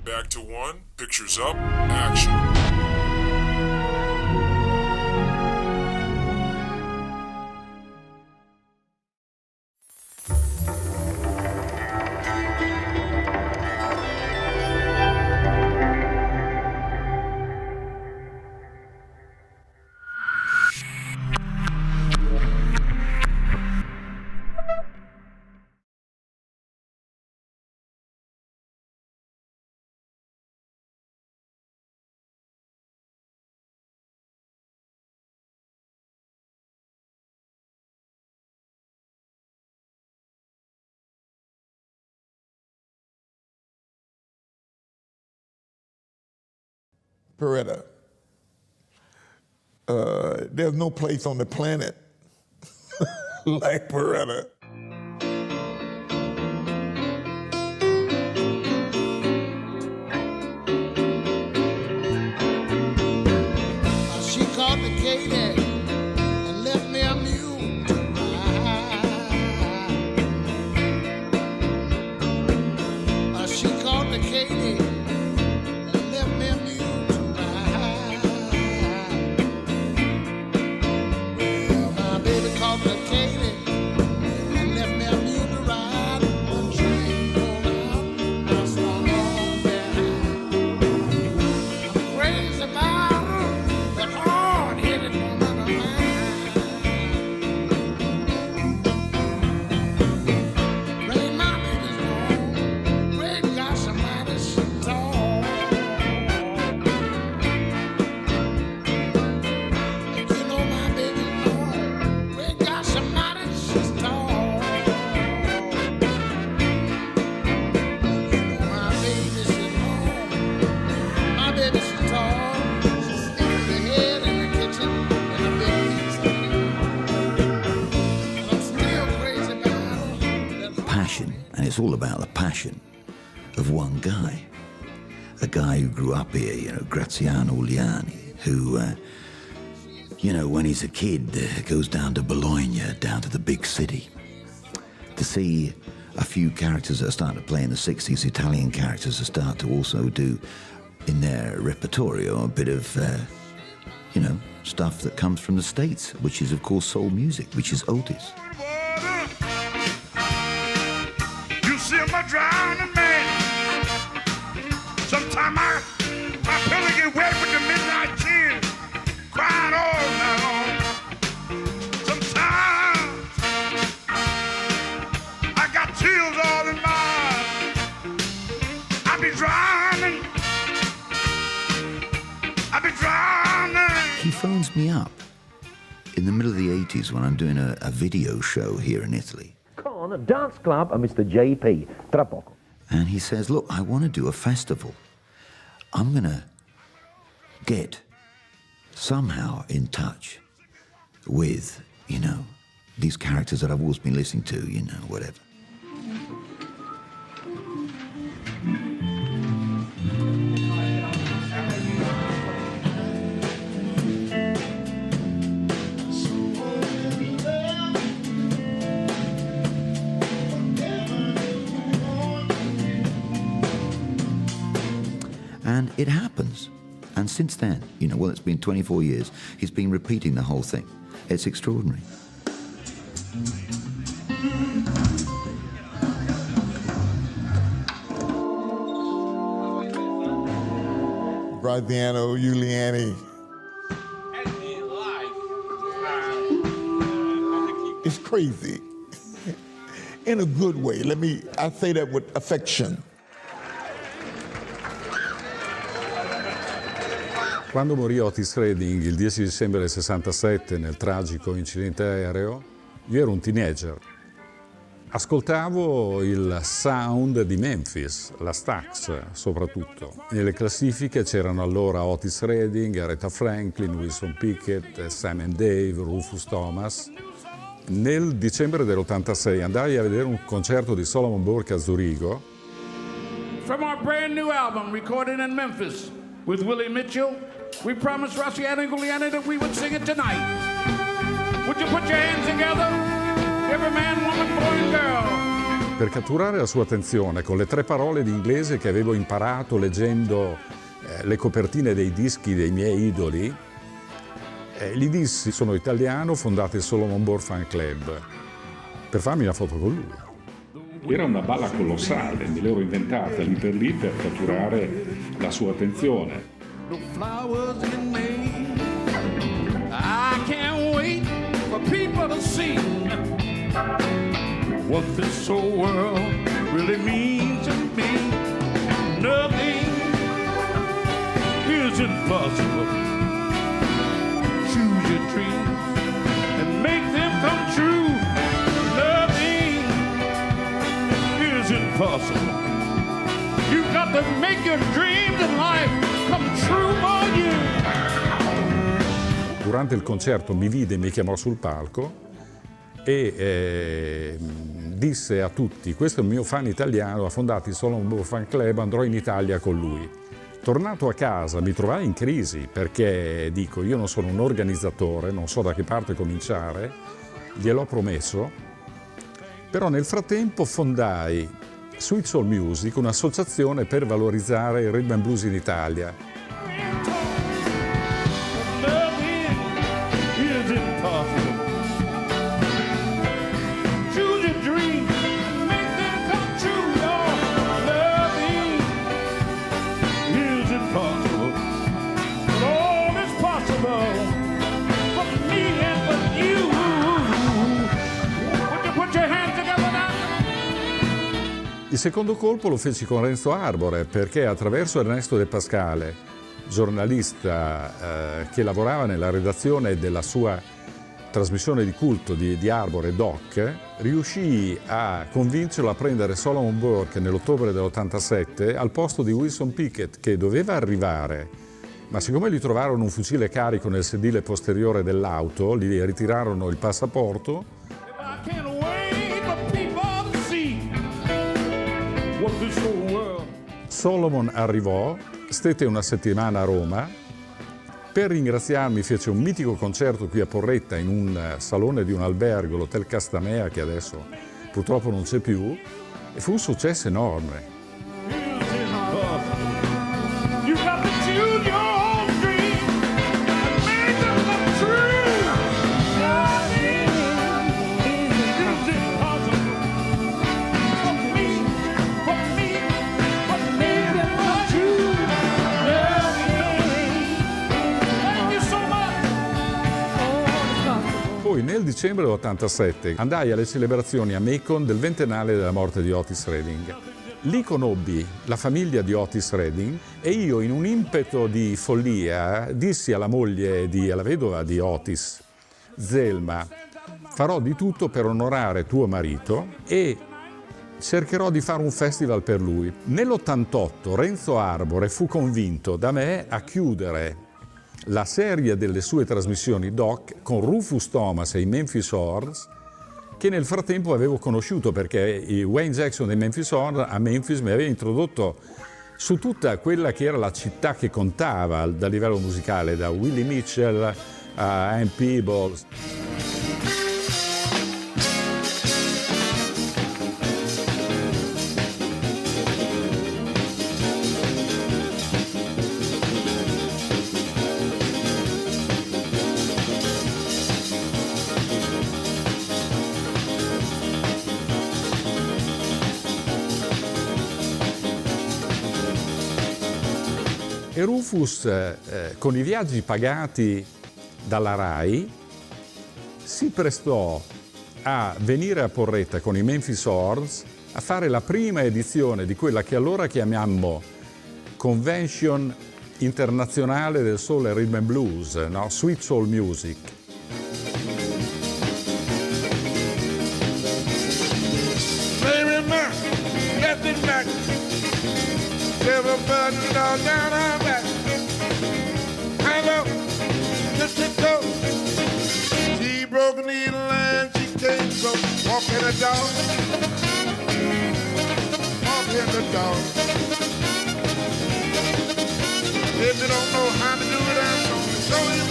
Back to one, pictures up, action. Beretta. There's no place on the planet like Beretta. She called the Katie and left me a mule to ride. She called the Katie and left me a mule to ride. Well, my baby called the Katie and left me a mule to ride. The train rolled out, I swung on behind. I'm crazy about her, that hard-headed woman of mine. Really, my baby's gone. Great gosh, somebody so tall. You know my baby's gone. Great gosh, somebody she's tall. You know my baby, she's gone. My baby, she's tall. She's sticking her head in the kitchen in a big piece of meat. And I'm still crazy about her. Passion, and it's all about the passion of one guy. A guy who grew up here, you know, Graziano Uliani, who, you know, when he's a kid, goes down to Bologna, down to the big city, to see a few characters that are starting to play in the 60s, Italian characters that start to also do in their repertorio a bit of, you know, stuff that comes from the States, which is, of course, soul music, which is Otis. You see my drowning man. Sometimes my pillow get wet with the midnight tears, crying all night long. Sometimes I got tears all in my eyes. I be drowning. I be drowning. He phones me up in the middle of the 80s when I'm doing a video show here in Italy. Con Dance Club and Mr. JP, tra poco. And he says, look, I want to do a festival. I'm going to get somehow in touch with, you know, these characters that I've always been listening to, you know, whatever. And it happens. And since then, you know, well, it's been 24 years, he's been repeating the whole thing. It's extraordinary. Graziano Uliani. It's crazy. In a good way. I say that with affection. Quando morì Otis Redding il 10 dicembre del 67 nel tragico incidente aereo, io ero un teenager. Ascoltavo il sound di Memphis, la Stax soprattutto. Nelle classifiche c'erano allora Otis Redding, Aretha Franklin, Wilson Pickett, Sam and Dave, Rufus Thomas. Nel dicembre dell'86 andai a vedere un concerto di Solomon Burke a Zurigo. From our brand new album recorded in Memphis with Willie Mitchell, we promised Graziano Uliani that we would sing it tonight. Would you put your hands together? Every man, woman, boy, and girl. Per catturare la sua attenzione con le 3 parole d'inglese che avevo imparato leggendo le copertine dei dischi dei miei idoli, gli dissi: sono italiano, fondate il Solomon Bohr Fan Club, per farmi una foto con lui. Era una balla colossale, me l'ero inventata lì per catturare la sua attenzione. I can't wait for people to see what this whole world really means to me. Nothing is impossible. Choose your dreams and make them come true. Nothing is impossible. You've got to make your dreams in life come true for you. Durante il concerto mi vide e mi chiamò sul palco e disse a tutti: questo è il mio fan italiano, ha fondato il Solomon Bohr Fan Club, andrò in Italia con lui. Tornato a casa mi trovai in crisi perché dico: io non sono un organizzatore, non so da che parte cominciare, gliel'ho promesso, però nel frattempo fondai Sweet Soul Music, un'associazione per valorizzare il rhythm and blues in Italia. Il secondo colpo lo feci con Renzo Arbore perché attraverso Ernesto De Pascale, giornalista che lavorava nella redazione della sua trasmissione di culto di Arbore Doc, riuscii a convincerlo a prendere Solomon Bohr nell'ottobre dell'87 al posto di Wilson Pickett, che doveva arrivare, ma siccome gli trovarono un fucile carico nel sedile posteriore dell'auto, gli ritirarono il passaporto. Solomon arrivò, stette una settimana a Roma, per ringraziarmi fece un mitico concerto qui a Porretta in un salone di un albergo, l'Hotel Castamea, che adesso purtroppo non c'è più, e fu un successo enorme. Poi nel dicembre dell'87 andai alle celebrazioni a Macon del ventennale della morte di Otis Redding. Lì conobbi la famiglia di Otis Redding e io, in un impeto di follia, dissi alla alla vedova di Otis, Zelma: farò di tutto per onorare tuo marito e cercherò di fare un festival per lui. Nell'88 Renzo Arbore fu convinto da me a chiudere la serie delle sue trasmissioni doc con Rufus Thomas e i Memphis Horns, che nel frattempo avevo conosciuto perché i Wayne Jackson dei Memphis Horns a Memphis mi aveva introdotto su tutta quella che era la città che contava dal livello musicale, da Willie Mitchell a Ann Peebles. E Rufus, con i viaggi pagati dalla RAI, si prestò a venire a Porretta con i Memphis Horns a fare la prima edizione di quella che allora chiamammo Convention Internazionale del Soul e Rhythm and Blues, no? Sweet Soul Music. Down her back. Hello, just to go. She broke a needle and she can't go. Walking the dog. Walking the dog. If you don't know how to do it, I'm gonna show you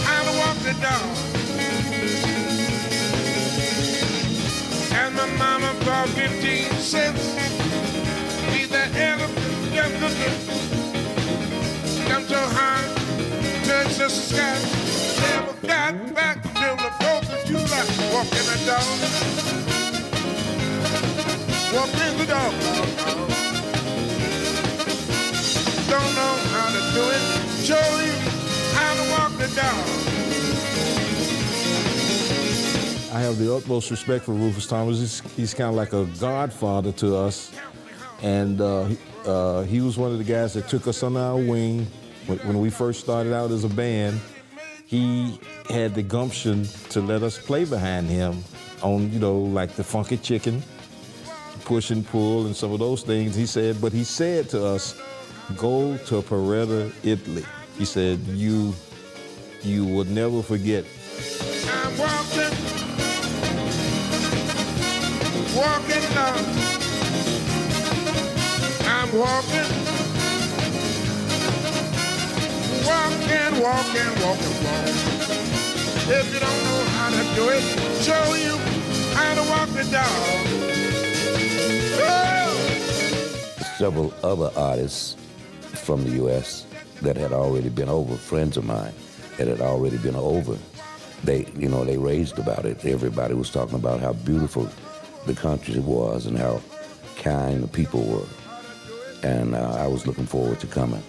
how to walk the dog. And my mama for 15 cents. Be the elephant, jump so high, touch the sky. Never got back till the 4th of July. Walking the dog, walking the dog. Don't know how to do it, show you how to walk the dog. I have the utmost respect for Rufus Thomas. He's kind of like a godfather to us. And he was one of the guys that took us under our wing when we first started out as a band. He had the gumption to let us play behind him on, like the Funky Chicken, Push and Pull, and some of those things. He said to us, go to Paretta, Italy. He said, you would never forget. I'm walking now. I'm walking. If you don't know how to do it, show you how to walk the dog. Oh! Several other artists from the U.S. that had already been over, friends of mine that had already been over, they raved about it. Everybody was talking about how beautiful the country was and how kind the people were. And I was looking forward to coming.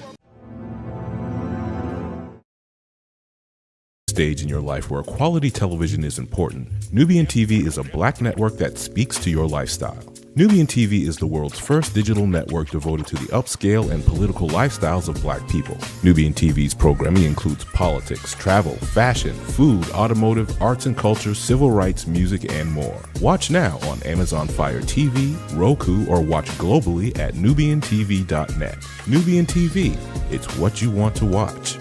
Stage in your life where quality television is important, Nubian TV is a Black network that speaks to your lifestyle. Nubian TV is the world's first digital network devoted to the upscale and political lifestyles of Black people. Nubian TV's programming includes politics, travel, fashion, food, automotive, arts and culture, civil rights, music, and more. Watch now on Amazon Fire TV, Roku, or watch globally at nubiantv.net. Nubian TV, it's what you want to watch.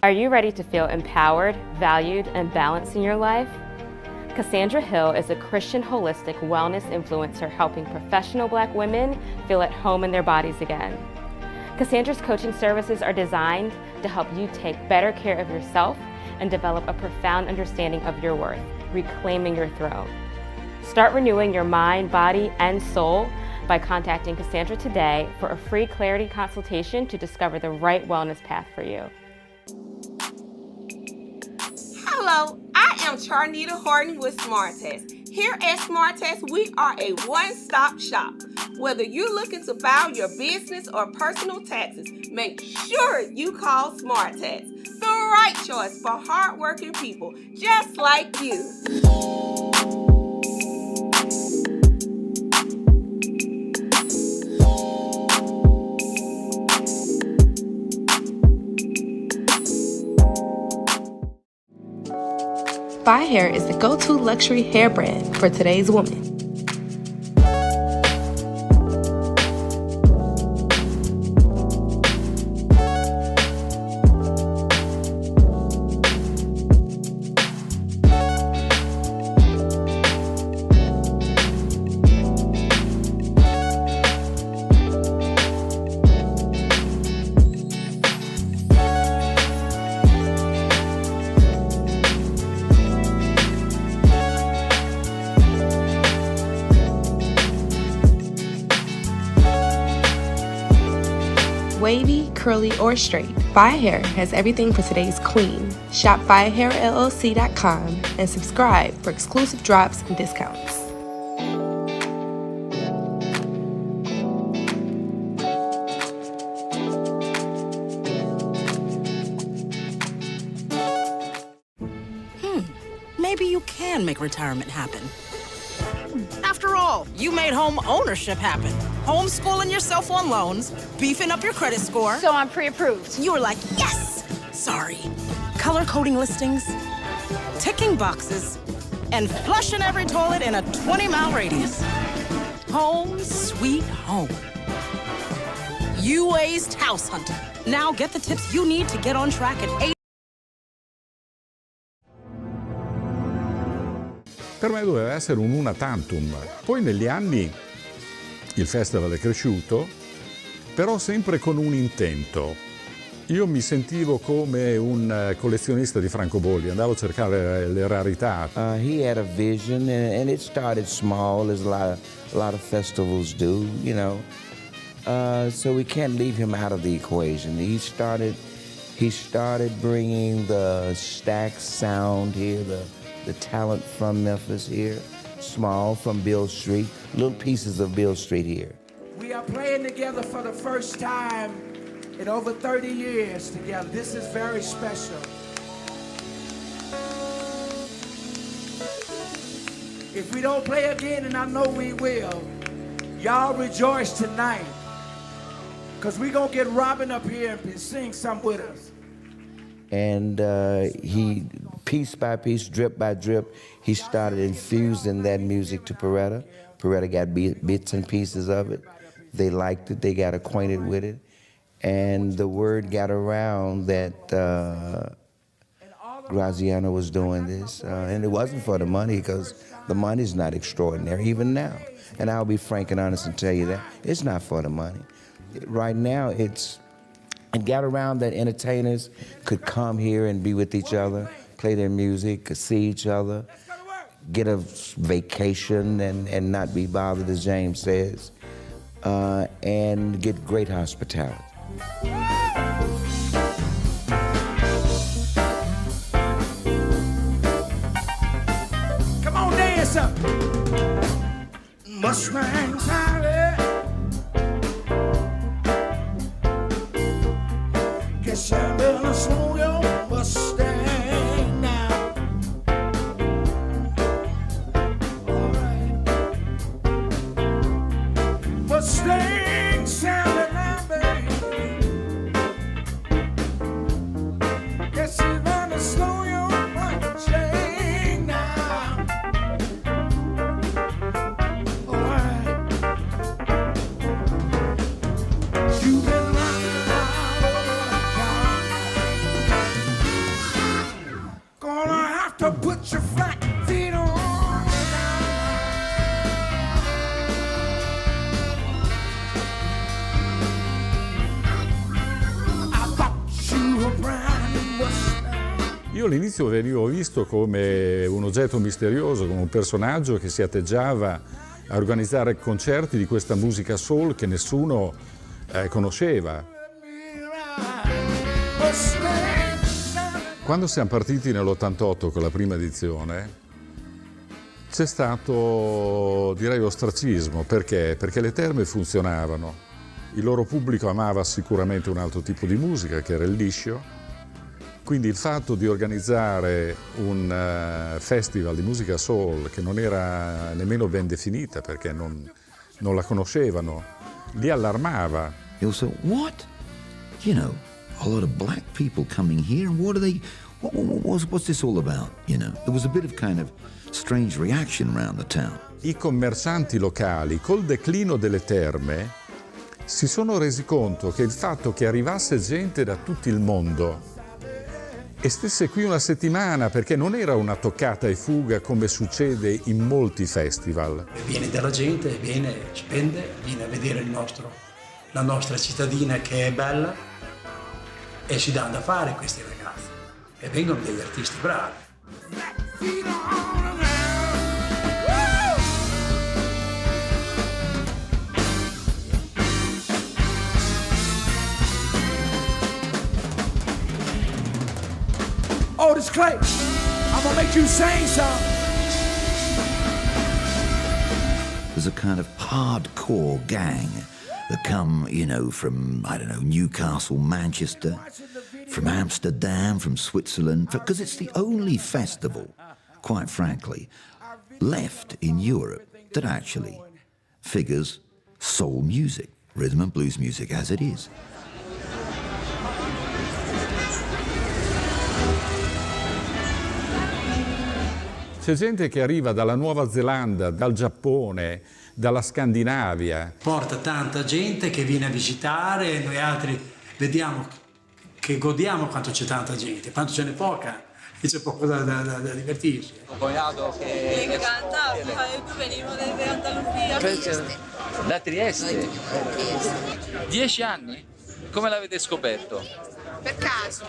Are you ready to feel empowered, valued, and balanced in your life? Cassandra Hill is a Christian holistic wellness influencer helping professional Black women feel at home in their bodies again. Cassandra's coaching services are designed to help you take better care of yourself and develop a profound understanding of your worth, reclaiming your throne. Start renewing your mind, body, and soul by contacting Cassandra today for a free clarity consultation to discover the right wellness path for you. Hello, I am Charnita Horton with SmartTest. Here at SmartTest, we are a one-stop shop. Whether you're looking to file your business or personal taxes, make sure you call SmartTest. The right choice for hardworking people just like you. Fi Hair is the go-to luxury hair brand for today's woman. Wavy, curly, or straight, Fi Hair has everything for today's queen. Shop FiHairLLC.com and subscribe for exclusive drops and discounts. maybe you can make retirement happen. After all, you made home ownership happen. Homeschooling yourself on loans, beefing up your credit score. So I'm pre-approved. You were like, yes! Sorry. Color coding listings, ticking boxes, and flushing every toilet in a 20-mile radius. Home sweet home. You aced house hunting. Now get the tips you need to get on track at 8. Per me doveva essere un una tantum. Poi negli anni il festival è cresciuto, però sempre con un intento. Io mi sentivo come un collezionista di francobolli, andavo a cercare le rarità. He had a vision, and it started small, as a lot of festivals do, you know. So we can't leave him out of the equation. He started bringing the Stax sound here, the talent from Memphis here, small from Beale Street, little pieces of Beale Street here. We are playing together for the first time in over 30 years together. This is very special. If we don't play again, and I know we will, y'all rejoice tonight, because we're going to get Robin up here and sing some with us. And he, piece by piece, drip by drip, he started infusing that music to Peretta. Peretta got bits and pieces of it. They liked it, they got acquainted with it. And the word got around that Graziano was doing this. And it wasn't for the money, because the money's not extraordinary, even now. And I'll be frank and honest and tell you that. It's not for the money. Right now, it got around that entertainers could come here and be with each other, play their music, could see each other, get a vacation and not be bothered, as James says, and get great hospitality. Come on, dance up. Mustang Sally. Guess I'm gonna slow your Mustang now. All right. Mustang Sally now, baby. Guess you're gonna slow your Mustang now. All right. You've been running all over town. Gonna have to put your flat feet on. I bought you a brand new Mustang. Io all'inizio venivo visto come un oggetto misterioso, come un personaggio che si atteggiava a organizzare concerti di questa musica soul che nessuno conosceva. Quando siamo partiti nell'88 con la prima edizione c'è stato, direi, ostracismo. Perché? Perché le terme funzionavano, il loro pubblico amava sicuramente un altro tipo di musica che era il liscio, quindi il fatto di organizzare un festival di musica soul che non era nemmeno ben definita perché non la conoscevano, li allarmava. You'll say, what? You know, a lot of black people coming here, and what are they, what's this all about? You know, there was a bit of kind of strange reaction around the town. I commercianti locali, col declino delle terme, si sono resi conto che il fatto che arrivasse gente da tutto il mondo e stesse qui una settimana, perché non era una toccata e fuga come succede in molti festival. Viene della gente, viene, spende, viene a vedere la nostra cittadina che è bella e si dà da fare questi ragazzi e vengono degli artisti bravi. Otis Clay, I'm gonna make you sing something. There's a kind of hardcore gang that come, you know, from, I don't know, Newcastle, Manchester, from Amsterdam, from Switzerland, because it's the only festival quite frankly, left in Europe that actually figures soul music, rhythm and blues music as it is. C'è gente che arriva dalla Nuova Zelanda, dal Giappone, dalla Scandinavia. Porta tanta gente che viene a visitare e noi altri vediamo che godiamo quanto c'è tanta gente, quanto ce n'è poca e c'è poco da divertirsi. Un cognato che... Mi encanta, venimos desde Andalucía. Da Trieste? 10 anni? Come l'avete scoperto? Per caso,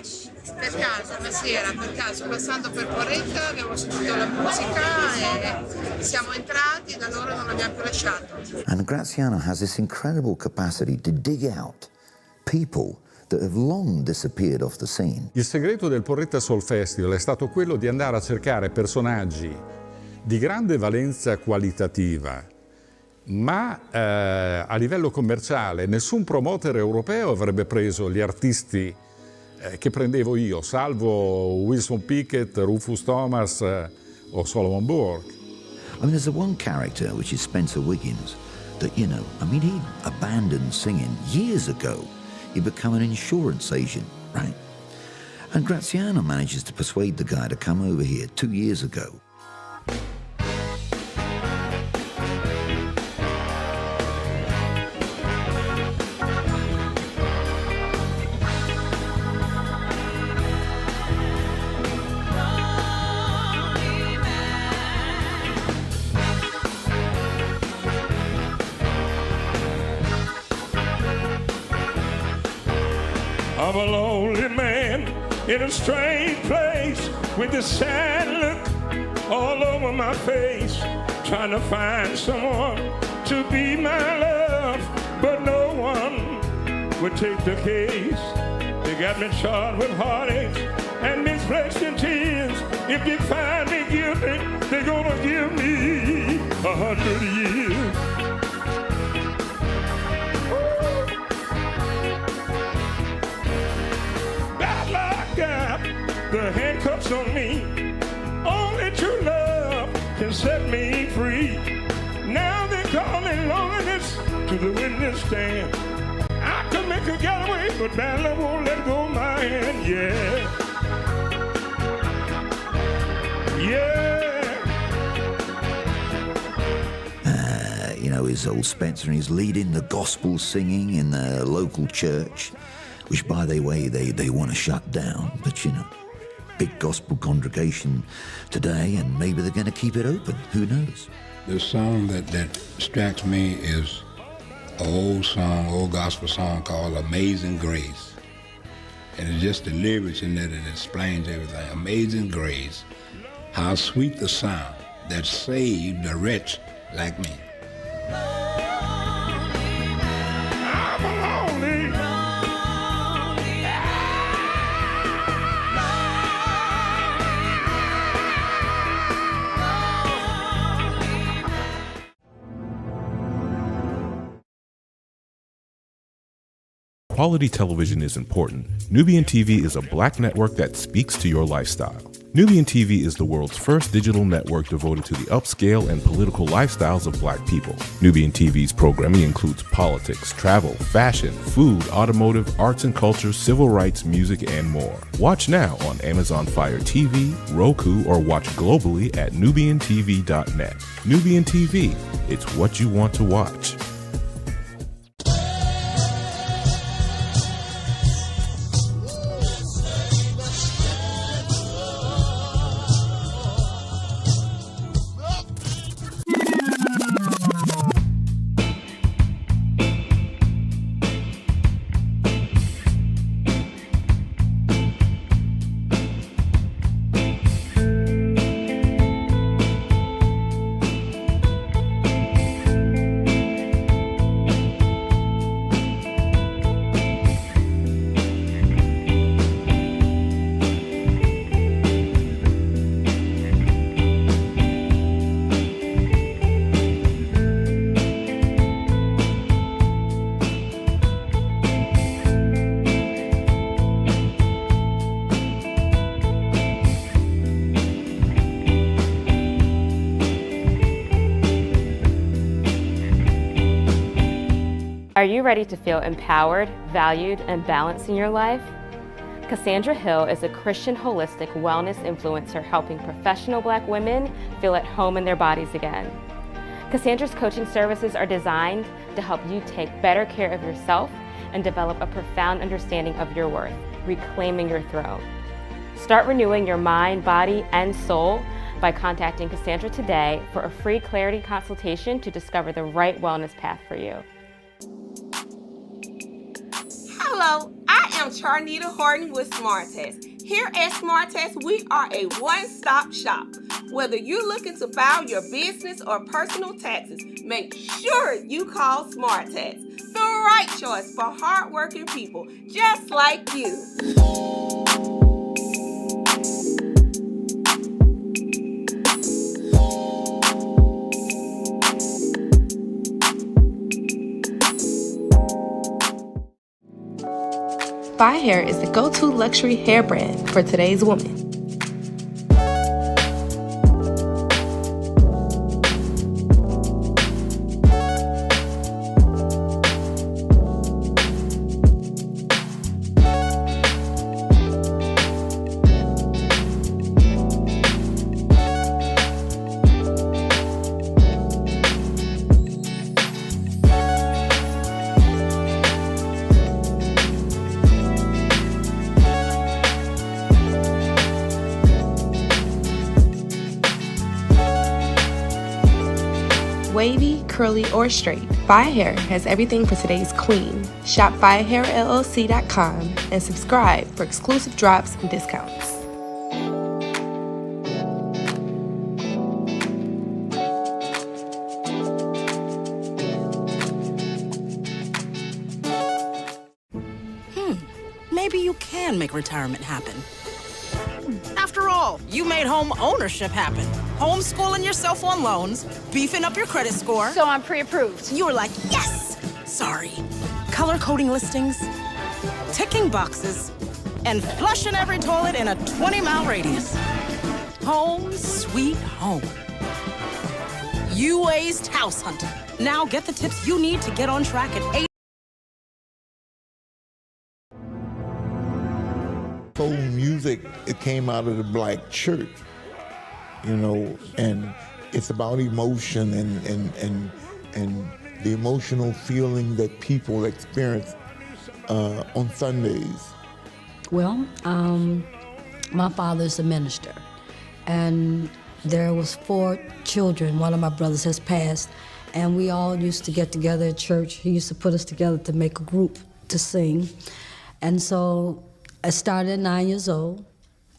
una sera, per caso, passando per Porretta abbiamo sentito la musica e siamo entrati e da allora non l'abbiamo più lasciato. And Graziano has this incredible capacity to dig out people that have long disappeared off the scene. Il segreto del Porretta Soul Festival è stato quello di andare a cercare personaggi di grande valenza qualitativa, ma a livello commerciale nessun promoter europeo avrebbe preso gli artisti che prendevo io, salvo Wilson Pickett, Rufus Thomas o Solomon Burke. I mean, there's one character, which is Spencer Wiggins, that, you know, I mean, he abandoned singing years ago. He became an insurance agent, right? And Graziano manages to persuade the guy to come over here 2 years ago. I'm a lonely man in a strange place with a sad look all over my face, trying to find someone to be my love, but no one would take the case. They got me charged with heartaches and misplaced in tears. If they find me guilty, they're gonna give me 100 years. Got the handcuffs on me. Only true love can set me free. Now they're calling loneliness to the witness stand. I could make a getaway, but bad love won't let go of my hand. Yeah, yeah. You know, his old Spencer, and he's leading the gospel singing in the local church, which, by the way, they want to shut down. But, you know, big gospel congregation today, and maybe they're going to keep it open. Who knows? The song that strikes me is an old song, old gospel song called Amazing Grace. And it's just the lyrics in there that explains everything. Amazing Grace, how sweet the sound that saved a wretch like me. Quality television is important. Nubian TV is a black network that speaks to your lifestyle. Nubian TV is the world's first digital network devoted to the upscale and political lifestyles of black people. Nubian TV's programming includes politics, travel, fashion, food, automotive, arts and culture, civil rights, music, and more. Watch now on Amazon Fire TV, Roku, or watch globally at nubiantv.net. Nubian TV, it's what you want to watch. Are you ready to feel empowered, valued, and balanced in your life? Cassandra Hill is a Christian holistic wellness influencer helping professional Black women feel at home in their bodies again. Cassandra's coaching services are designed to help you take better care of yourself and develop a profound understanding of your worth, reclaiming your throne. Start renewing your mind, body, and soul by contacting Cassandra today for a free clarity consultation to discover the right wellness path for you. Hello, I am Charnita Horton with Smartest. Here at Smartest, we are a one-stop shop. Whether you're looking to file your business or personal taxes, make sure you call Smartest. The right choice for hardworking people just like you. Fi Hair is the go-to luxury hair brand for today's woman. Wavy, curly, or straight, Fi Hair has everything for today's queen. Shop FiHairLLC.com and subscribe for exclusive drops and discounts. Maybe you can make retirement happen. After all, you made home ownership happen. Homeschooling yourself on loans, beefing up your credit score. So I'm pre-approved. You were like, yes! Sorry. Color coding listings, ticking boxes, and flushing every toilet in a 20-mile radius. Home sweet home. You aced house hunting. Now get the tips you need to get on track at 8. Soul music, it came out of the Black church, you know, and it's about emotion and the emotional feeling that people experience on Sundays. Well, my father's a minister, and there was 4 children. One of my brothers has passed, and we all used to get together at church. He used to put us together to make a group to sing, and so I started at 9 years old.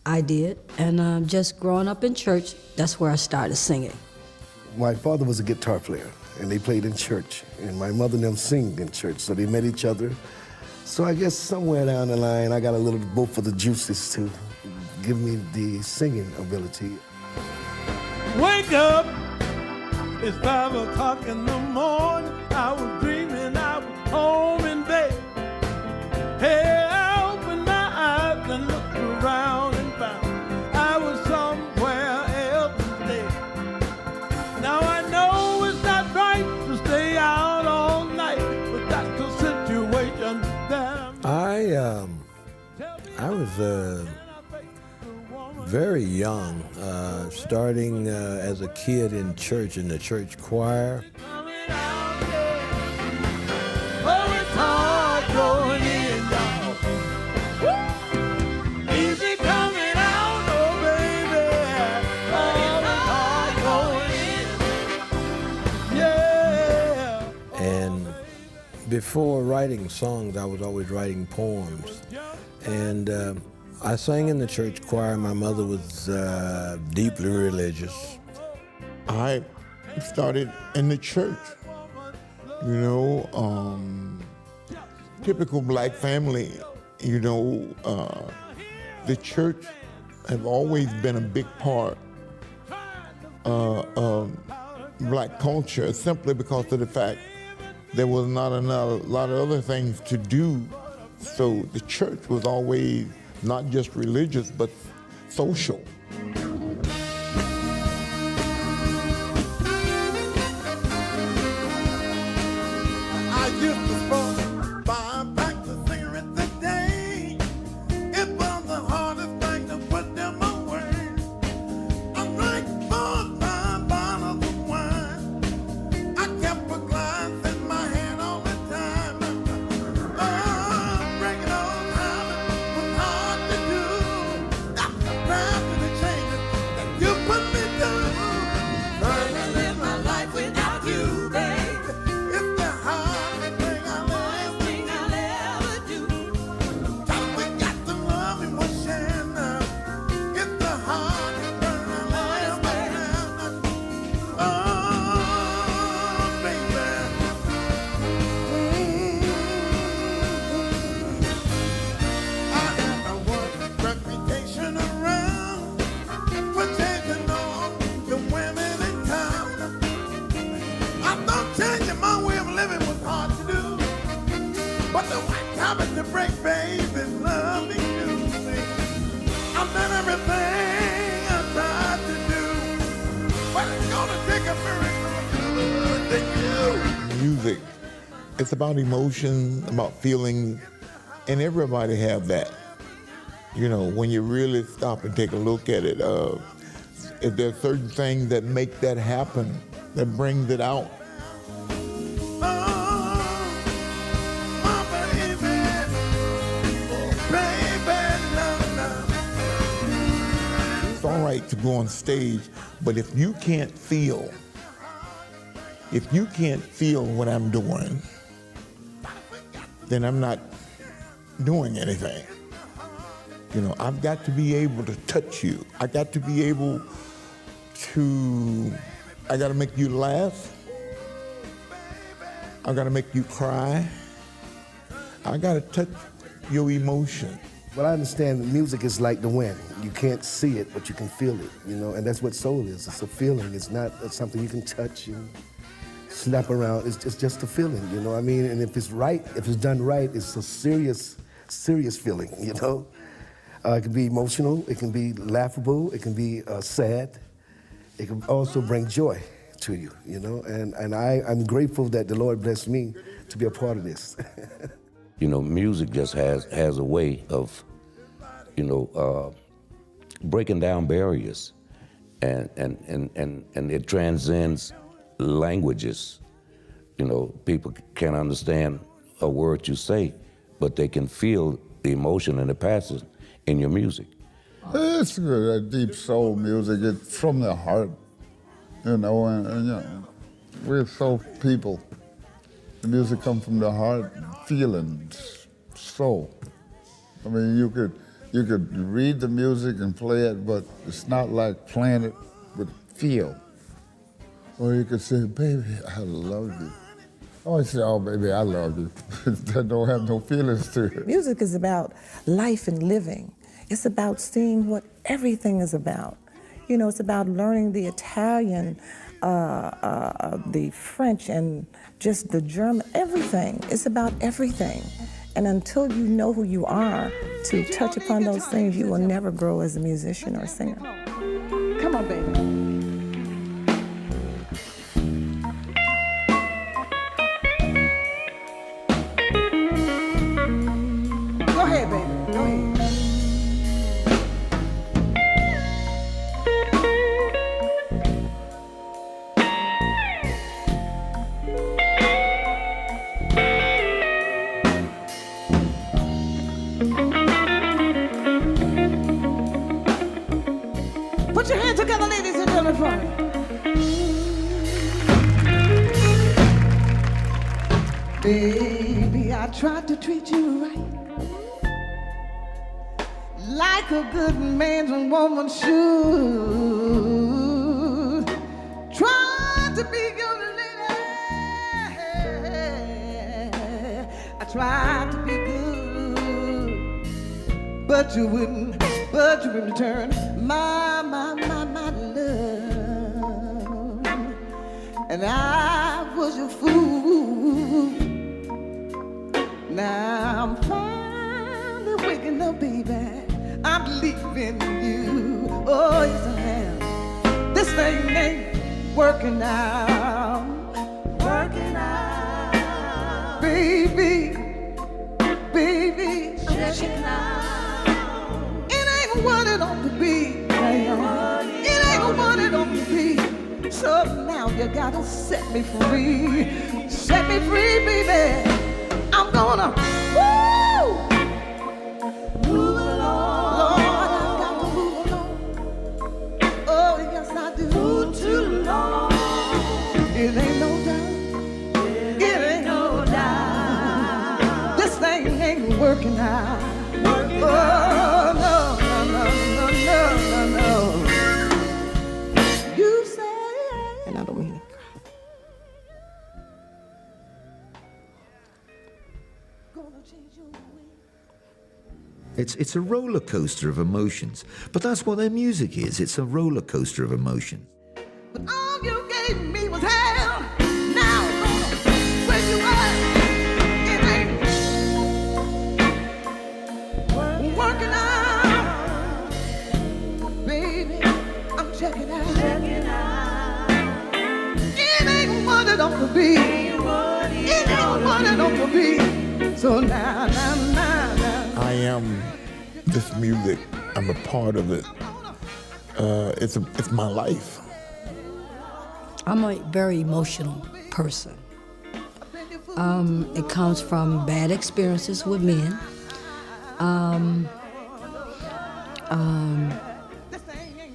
I did, and just growing up in church, that's where I started singing. My father was a guitar player, and they played in church, and my mother and them sing in church, so they met each other. So I guess somewhere down the line, I got a little both of the juices to give me the singing ability. Wake up, it's 5 o'clock in the morning. I was dreaming I was home in bed. Hey, I opened my eyes and looked around and found I was somewhere else instead. Now I know it's not right to stay out all night, but that's the situation that I was very young, starting as a kid in church, in the church choir. Oh, it's hard going in, y'all. Easy coming out, oh baby. Oh, it's hard going in. Yeah. And before writing songs, I was always writing poems. And I sang in the church choir. My mother was deeply religious. I started in the church, you know, typical Black family, you know, the church have always been a big part of Black culture, simply because of the fact there was not a lot of other things to do. So the church was always not just religious, but social. I used to like baby loving you. I've done everything I tried to do, but it's gonna take a miracle to you. Music, it's about emotion, about feeling, and everybody have that. You know, when you really stop and take a look at it, if there's certain things that make that happen, that brings it out. It's all right to go on stage, but if you can't feel what I'm doing, then I'm not doing anything. You know, I've got to be able to touch you. I got to be able to, I got to make you laugh. I got to make you cry. I got to touch your emotion. But I understand that music is like the wind. You can't see it, but you can feel it, you know, and that's what soul is. It's a feeling. It's not something you can touch and slap around. It's just a feeling, you know what I mean? And if it's right, if it's done right, it's a serious feeling, you know? It can be emotional, it can be laughable, it can be sad. It can also bring joy to you, you know? And I'm grateful that the Lord blessed me to be a part of this. You know, music just has a way of, you know, breaking down barriers, and it transcends languages. You know, people can't understand a word you say, but they can feel the emotion and the passion in your music. It's good, deep soul music. It's from the heart, you know, and you know, we're soul people. The music comes from the heart, feelings, soul. I mean, you could read the music and play it, but it's not like playing it with feel. Or you could say, baby, I love you. Or I say, oh, baby, I love you. That don't have no feelings to it. Music is about life and living. It's about seeing what everything is about. You know, it's about learning the Italian, the French, and just the German, everything. It's about everything. And until you know who you are, to touch upon those things, you will never grow as a musician or a singer. Come on, baby. Go ahead, baby. Go ahead. Put your hands together, ladies and gentlemen, for me. Baby, I tried to treat you right, like a good man and woman should. Tried to be your lady. I tried to be good, but you wouldn't return my love. And I was a fool. Now I'm finally waking up, baby. I'm leaving you. Oh, yes, I am. This thing ain't working out. Working out. Baby, checking out. It ain't what it ought to be. It ain't what it ought to be. So now you gotta set me free. Set me free, baby. I'm gonna move along. Lord, I've got to move along. Oh, yes, I do. Move too long. It ain't no doubt. It ain't no doubt. This thing ain't working out. Oh, no. You say, and I don't mean it. It's a roller coaster of emotions, but that's what their music is. It's a roller coaster of emotion. But all you gave me was hell. Now I'm gonna break you up. It ain't to be. It ain't what it ought to be. So now. I am this music. I'm a part of it. It's my life. I'm a very emotional person. It comes from bad experiences with men.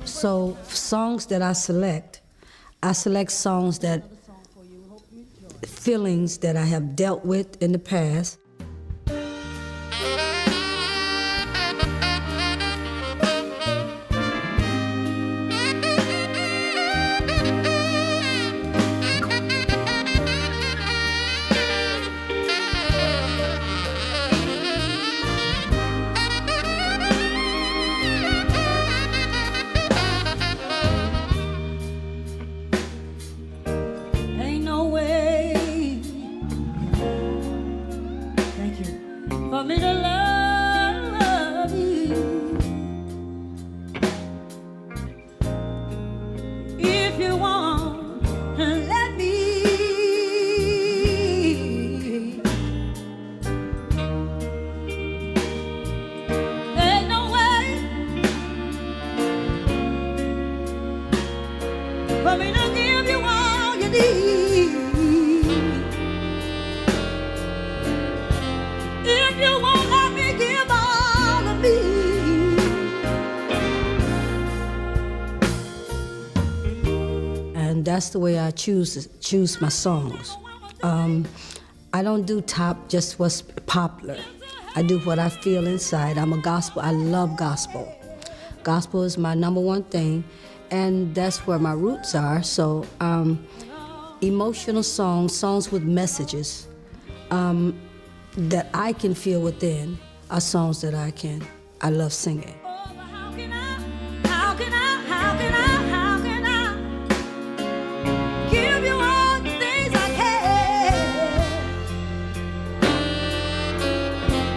So songs that I select songs feelings that I have dealt with in the past. That's the way I choose my songs. I don't do top just what's popular. I do what I feel inside. I'm a gospel. I love gospel. Gospel is my number one thing, and that's where my roots are. So emotional songs with messages that I can feel within are songs that I love singing.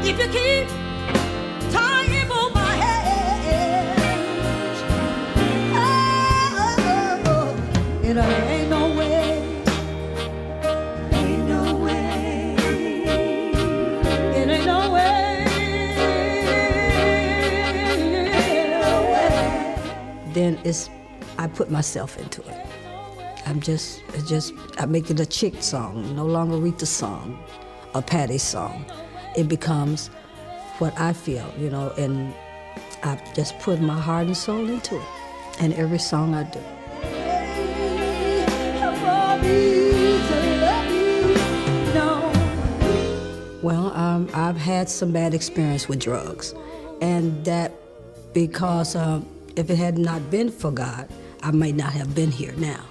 If you keep tying on my hands, it ain't no way, ain't no way, it ain't no way, then I put myself into it. I make it a chick song, no longer Rita's song, a Patty song. It becomes what I feel, and I just put my heart and soul into it, and every song I do. Well, I've had some bad experience with drugs, and that because if it had not been for God, I might not have been here now.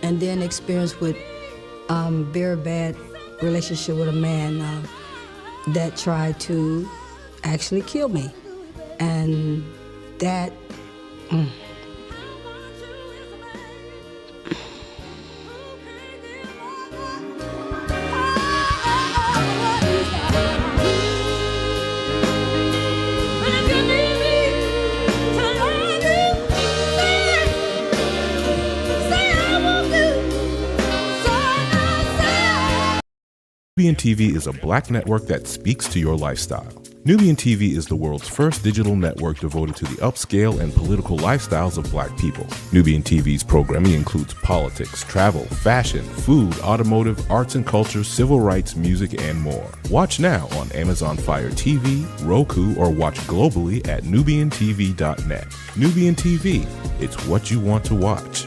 And then experience with very bad relationship with a man that tried to actually kill me. And that... Nubian TV is a black network that speaks to your lifestyle. Nubian TV is the world's first digital network devoted to the upscale and political lifestyles of black people. Nubian TV's programming includes politics, travel, fashion, food, automotive, arts and culture, civil rights, music, and more. Watch now on Amazon Fire TV, Roku, or watch globally at nubiantv.net. Nubian TV, it's what you want to watch.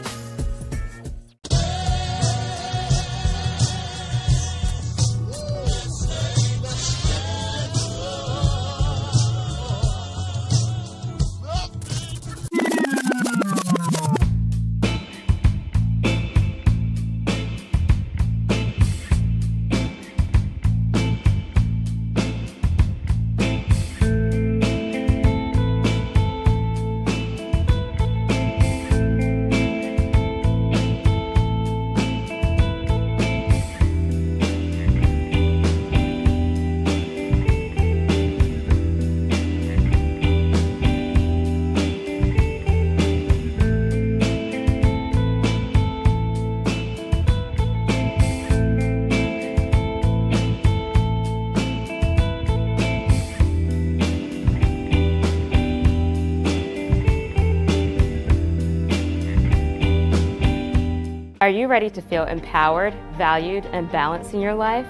Are you ready to feel empowered, valued, and balanced in your life?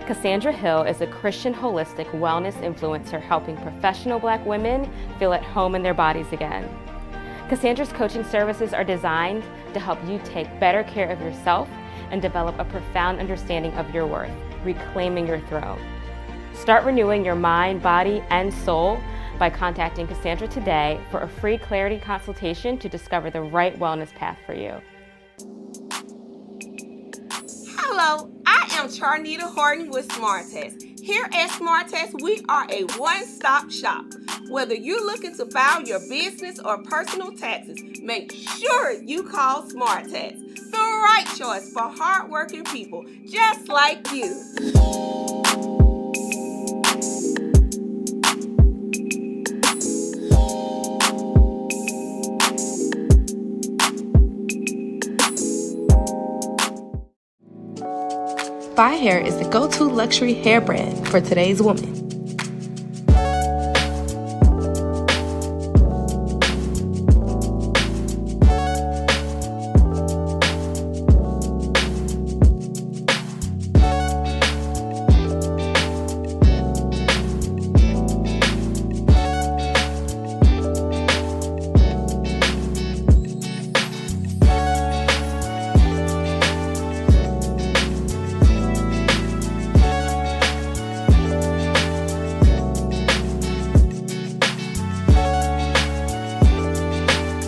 Cassandra Hill is a Christian holistic wellness influencer helping professional Black women feel at home in their bodies again. Cassandra's coaching services are designed to help you take better care of yourself and develop a profound understanding of your worth, reclaiming your throne. Start renewing your mind, body, and soul by contacting Cassandra today for a free clarity consultation to discover the right wellness path for you. Hello, I am Charnita Horton with SmartTest. Here at SmartTest, we are a one-stop shop. Whether you're looking to file your business or personal taxes, make sure you call SmartTest. The right choice for hardworking people just like you. Fi Hair is the go-to luxury hair brand for today's woman.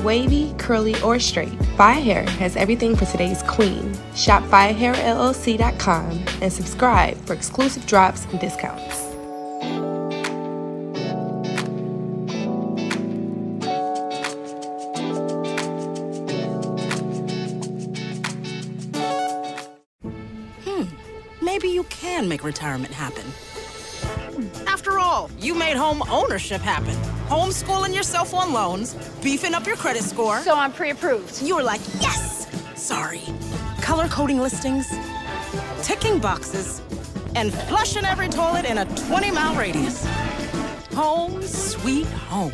Wavy, curly, or straight, Fi Hair has everything for today's queen. Shop FiHairLLC.com and subscribe for exclusive drops and discounts. Maybe you can make retirement happen. After all, you made home ownership happen. Homeschooling yourself on loans, beefing up your credit score. So I'm pre-approved. You were like, yes! Sorry. Color coding listings, ticking boxes, and flushing every toilet in a 20-mile radius. Home sweet home.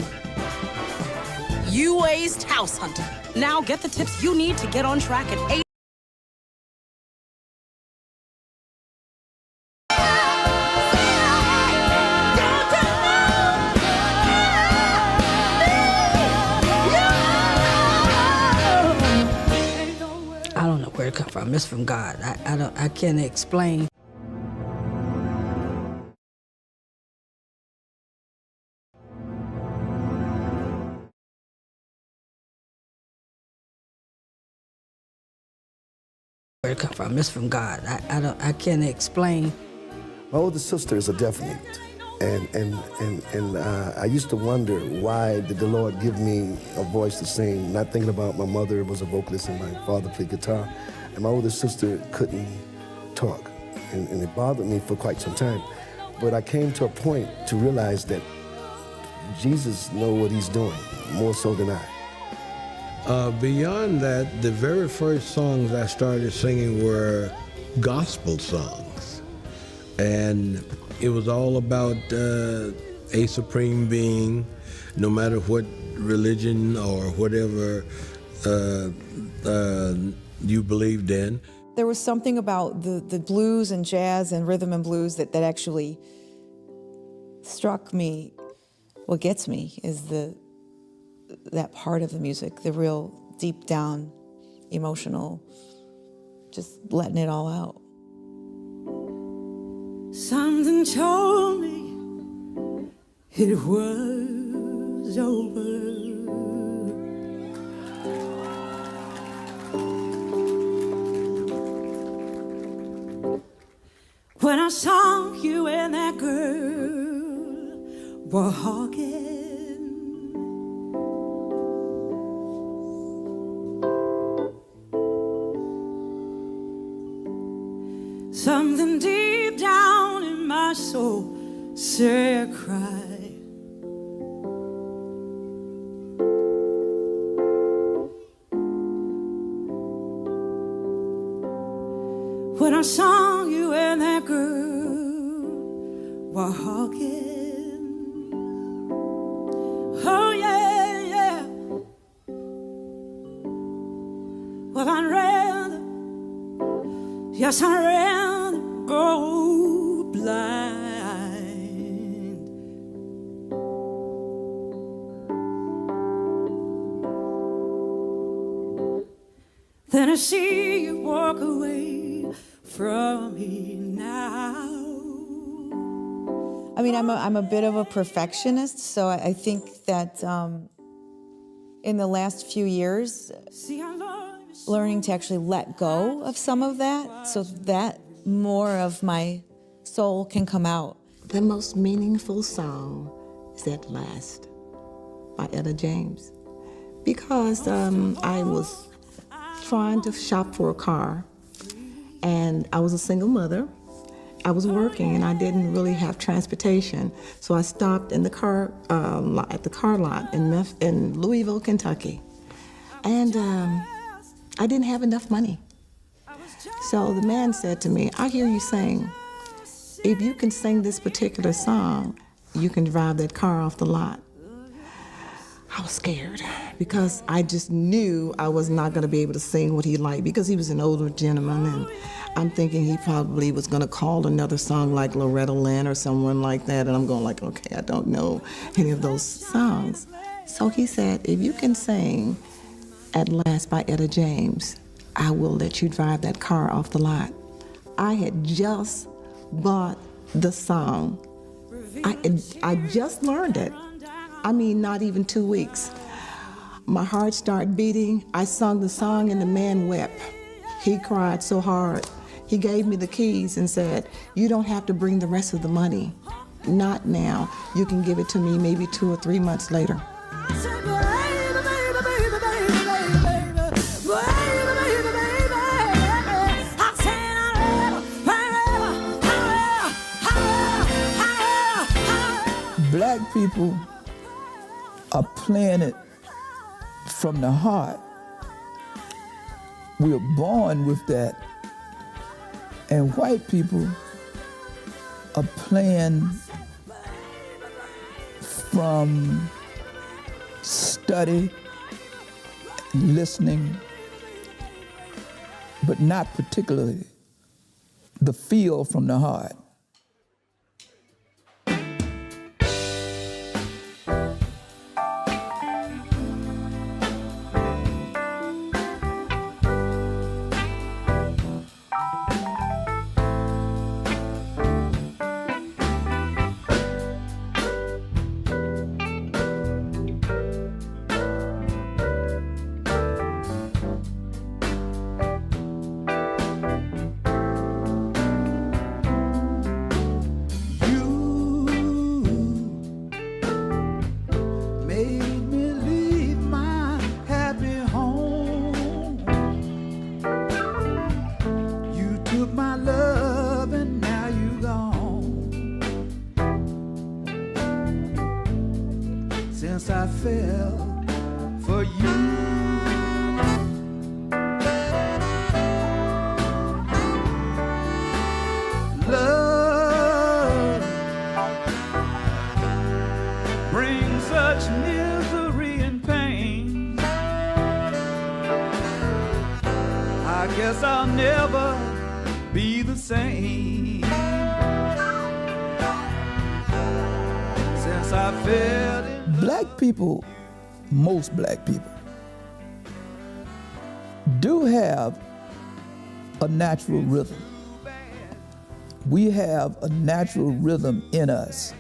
You aced house hunting. Now get the tips you need to get on track at 8. Where it come from? It's from God. I can't explain. Where it come from? It's from God. I can't explain. My older sister is a deaf mute, and I used to wonder why did the Lord give me a voice to sing, not thinking about my mother was a vocalist and my father played guitar, and my older sister couldn't talk, and it bothered me for quite some time. But I came to a point to realize that Jesus knows what he's doing, more so than I. Beyond that, the very first songs I started singing were gospel songs. And it was all about a supreme being, no matter what religion or whatever you believed in. There was something about the blues and jazz and rhythm and blues that actually struck me. What gets me is that part of the music, the real deep down emotional, just letting it all out. Something told me it was over. When I saw you and that girl walking, something deep down in my soul said cry. When I saw you and that girl walking, oh yeah, yeah. Well, I'd rather Yes, I ran go blind. Then I see you walk away from me now. I mean, I'm a bit of a perfectionist, so I think that in the last few years, learning to actually let go of some of that so that more of my soul can come out. The most meaningful song is At Last by Etta James. Because I was trying to shop for a car, and I was a single mother. I was working and I didn't really have transportation, so I stopped in the car at the car lot in Louisville, Kentucky, and I didn't have enough money. So the man said to me, "I hear you sing. If you can sing this particular song, you can drive that car off the lot." I was scared because I just knew I was not going to be able to sing what he liked, because he was an older gentleman, and I'm thinking he probably was going to call another song like Loretta Lynn or someone like that, and I'm going like, okay, I don't know any of those songs. So he said, "If you can sing At Last by Etta James, I will let you drive that car off the lot." I had just bought the song. I just learned it. I mean, not even 2 weeks. My heart started beating. I sung the song and the man wept. He cried so hard. He gave me the keys and said, "You don't have to bring the rest of the money. Not now. You can give it to me maybe 2 or 3 months later." Black people are playing it from the heart. We are born with that. And white people are playing from study, listening, but not particularly the feel from the heart. Since I fell for you, love brings such misery and pain. I guess I'll never be the same since I fell. Black people, most black people, do have a natural rhythm. We have a natural rhythm in us,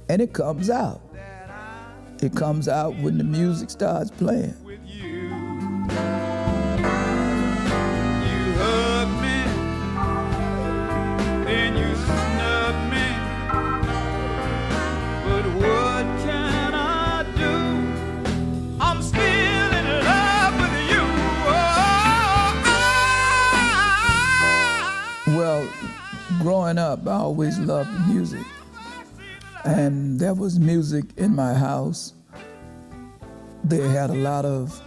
and it comes out. It comes out when the music starts playing. Well, growing up, I always loved music. And there was music in my house. They had a lot of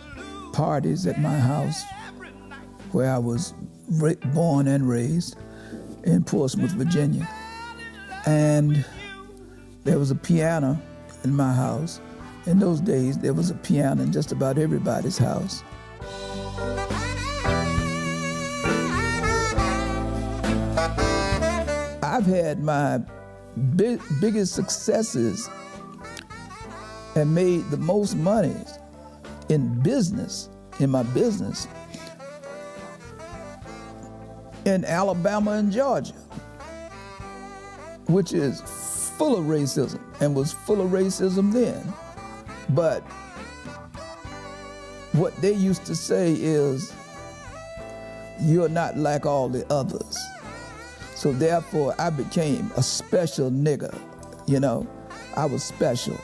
parties at my house where I was born and raised in Portsmouth, Virginia. And there was a piano in my house. In those days, there was a piano in just about everybody's house. I've had my biggest successes and made the most money in business, in my business, in Alabama and Georgia, which is full of racism and was full of racism then. But what they used to say is, you're not like all the others. So therefore, I became a special nigga, you know? I was special.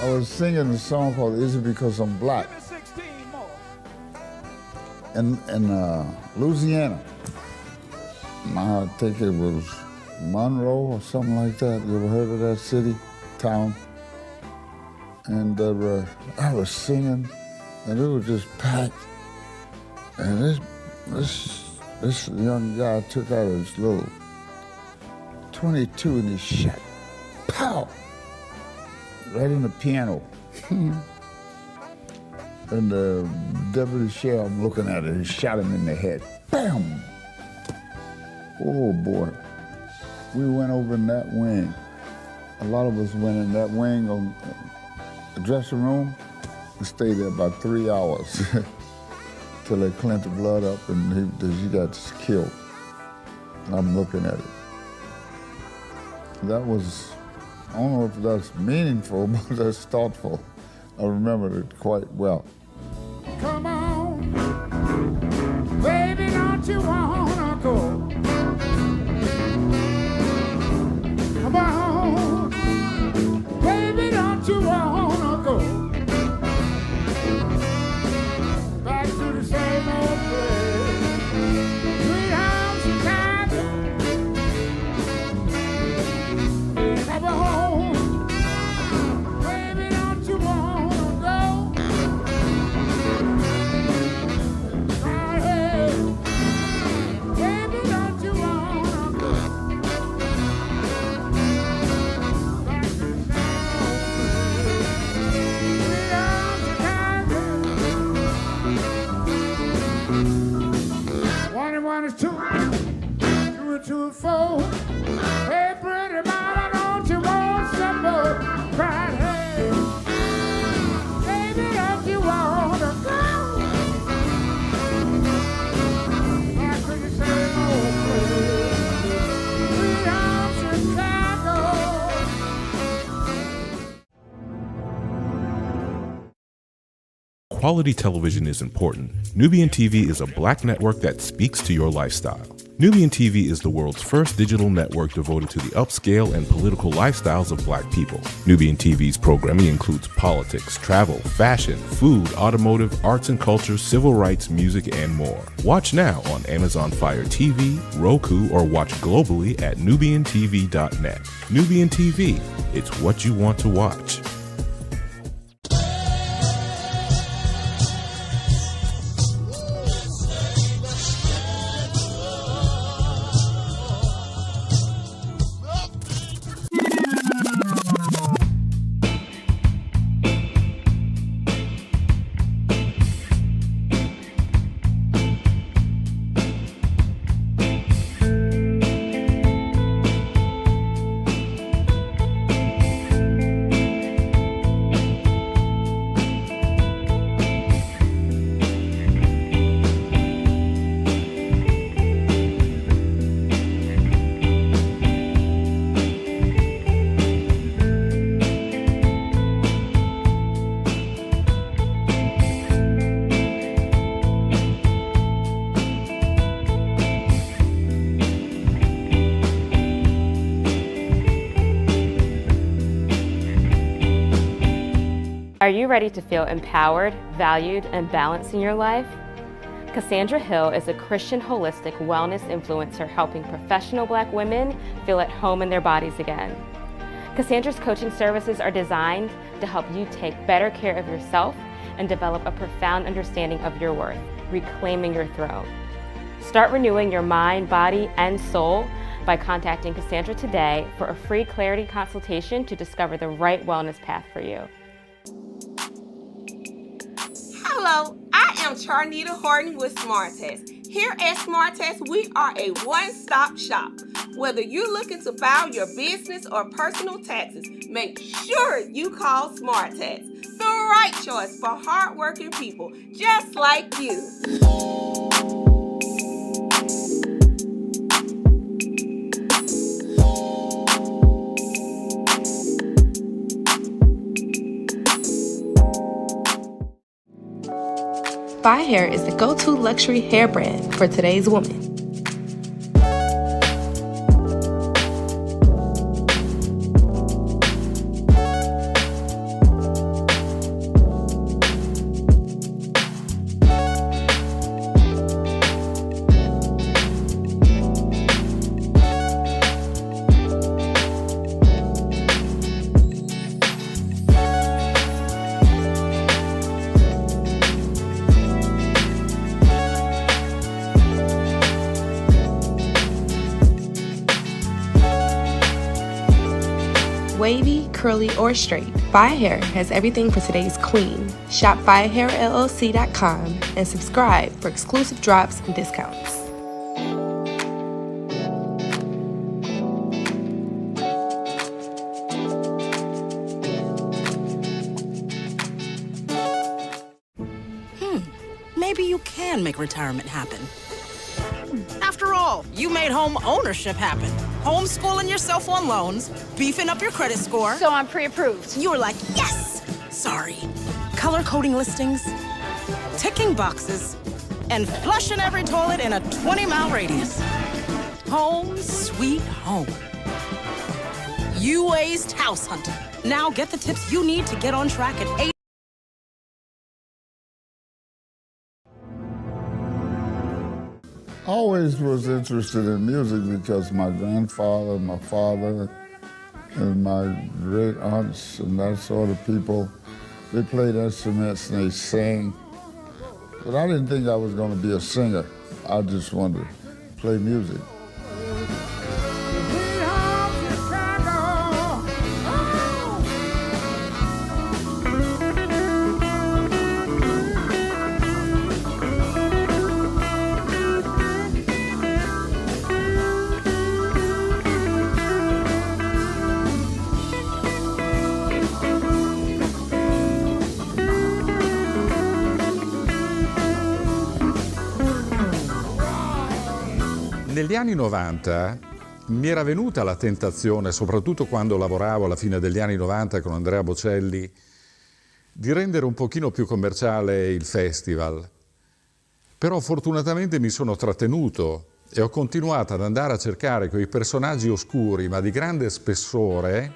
I was singing a song called Is It Because I'm Black? In Louisiana. I think it was Monroe or something like that. You ever heard of that city, town? And I was singing, and it was just packed. And this young guy took out his little .22 and he shot, pow, right in the piano. And the deputy sheriff, I'm looking at it, he shot him in the head. Bam! Oh boy. We went over in that wing. A lot of us went in that wing on the dressing room and stayed there about 3 hours till they cleaned the blood up and he got killed. And I'm looking at it. That was, I don't know if that's meaningful, but that's thoughtful. I remember it quite well. Come on, baby, don't you wanna go? Come on, baby, don't you wanna go? Back to the same old place, Sweet Home Chicago. Come on, baby, don't you wanna go? One is two, two is 2 is 4. Hey, pretty mama, don't you want some more? Cried, hey, baby, don't you wanna go? Back to the same old place, Sweet Home Chicago. Quality television is important. Nubian TV is a black network that speaks to your lifestyle. Nubian TV is the world's first digital network devoted to the upscale and political lifestyles of black people. Nubian TV's programming includes politics, travel, fashion, food, automotive, arts and culture, civil rights, music, and more. Watch now on Amazon Fire TV, Roku, or watch globally at nubiantv.net. Nubian TV, it's what you want to watch. Are you ready to feel empowered, valued, and balanced in your life? Cassandra Hill is a Christian holistic wellness influencer helping professional black women feel at home in their bodies again. Cassandra's coaching services are designed to help you take better care of yourself and develop a profound understanding of your worth, reclaiming your throne. Start renewing your mind, body, and soul by contacting Cassandra today for a free clarity consultation to discover the right wellness path for you. Hello, I am Charnita Horton with Smartest. Here at Smartest, we are a one-stop shop. Whether you're looking to file your business or personal taxes, make sure you call Smartest. The right choice for hardworking people just like you. Fi Hair is the go-to luxury hair brand for today's woman. Wavy, curly, or straight, Fi Hair has everything for today's queen. Shop FiHairLLC.com and subscribe for exclusive drops and discounts. Maybe you can make retirement happen. After all, you made home ownership happen. Homeschooling yourself on loans, beefing up your credit score. So I'm pre-approved. You were like, yes! Sorry. Color-coding listings, ticking boxes, and flushing every toilet in a 20-mile radius. Home sweet home. You aced house hunting. Now get the tips you need to get on track at 8. I always was interested in music because my grandfather, my father, and my great aunts and that sort of people, they played instruments and they sang. But I didn't think I was going to be a singer. I just wanted to play music. Negli anni 90 mi era venuta la tentazione, soprattutto quando lavoravo alla fine degli anni 90 con Andrea Bocelli, di rendere un pochino più commerciale il festival. Però fortunatamente mi sono trattenuto e ho continuato ad andare a cercare quei personaggi oscuri ma di grande spessore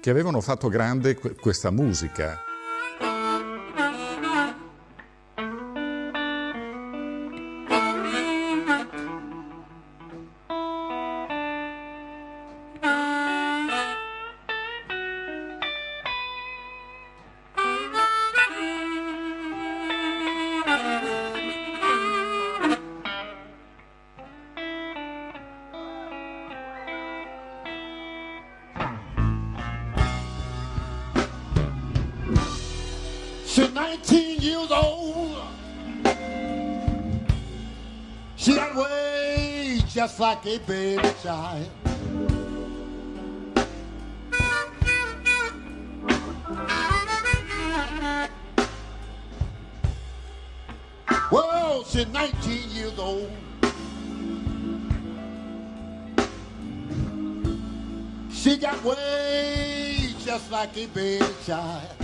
che avevano fatto grande questa musica. She's 19 years old. She got ways just like a baby child. Well, she's 19 years old. She got ways just like a baby child.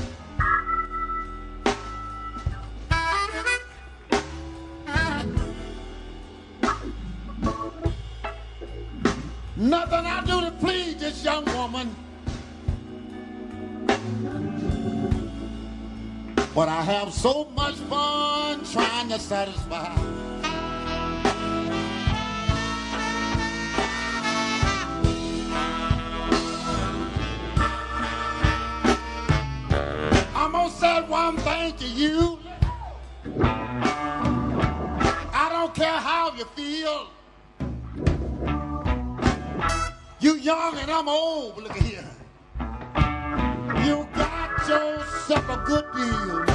Nothing I do to please this young woman, but I have so much fun trying to satisfy. I'm gonna say one thing to you. I don't care how you feel. You young and I'm old, look at here. You got yourself a good deal.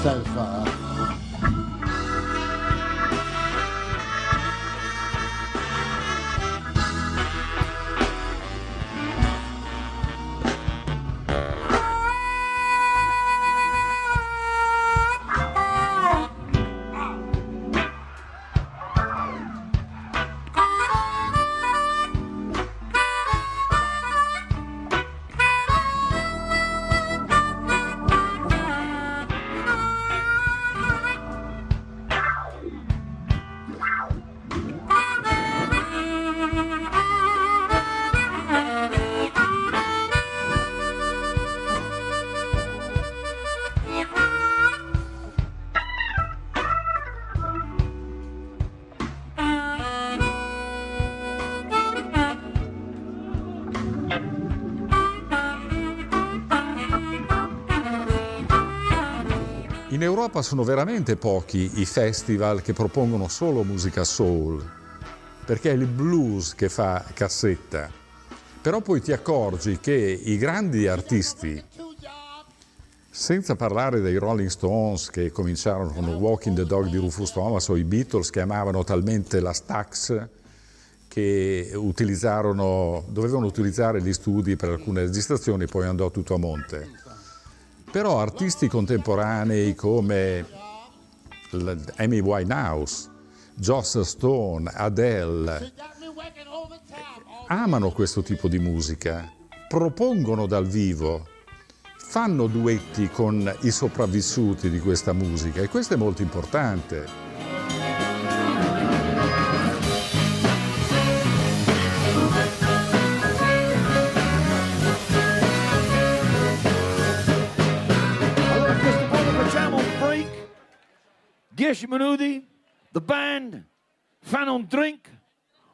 satisfied. In Europa sono veramente pochi i festival che propongono solo musica soul, perché è il blues che fa cassetta. Però poi ti accorgi che i grandi artisti, senza parlare dei Rolling Stones che cominciarono con Walking the Dog di Rufus Thomas, o i Beatles che amavano talmente la Stax che dovevano utilizzare gli studi per alcune registrazioni e poi andò tutto a monte. Però artisti contemporanei come Amy Winehouse, Joss Stone, Adele amano questo tipo di musica, propongono dal vivo, fanno duetti con i sopravvissuti di questa musica e questo è molto importante. Allora a questo punto facciamo un break, 10 minuti, the band fanno un drink,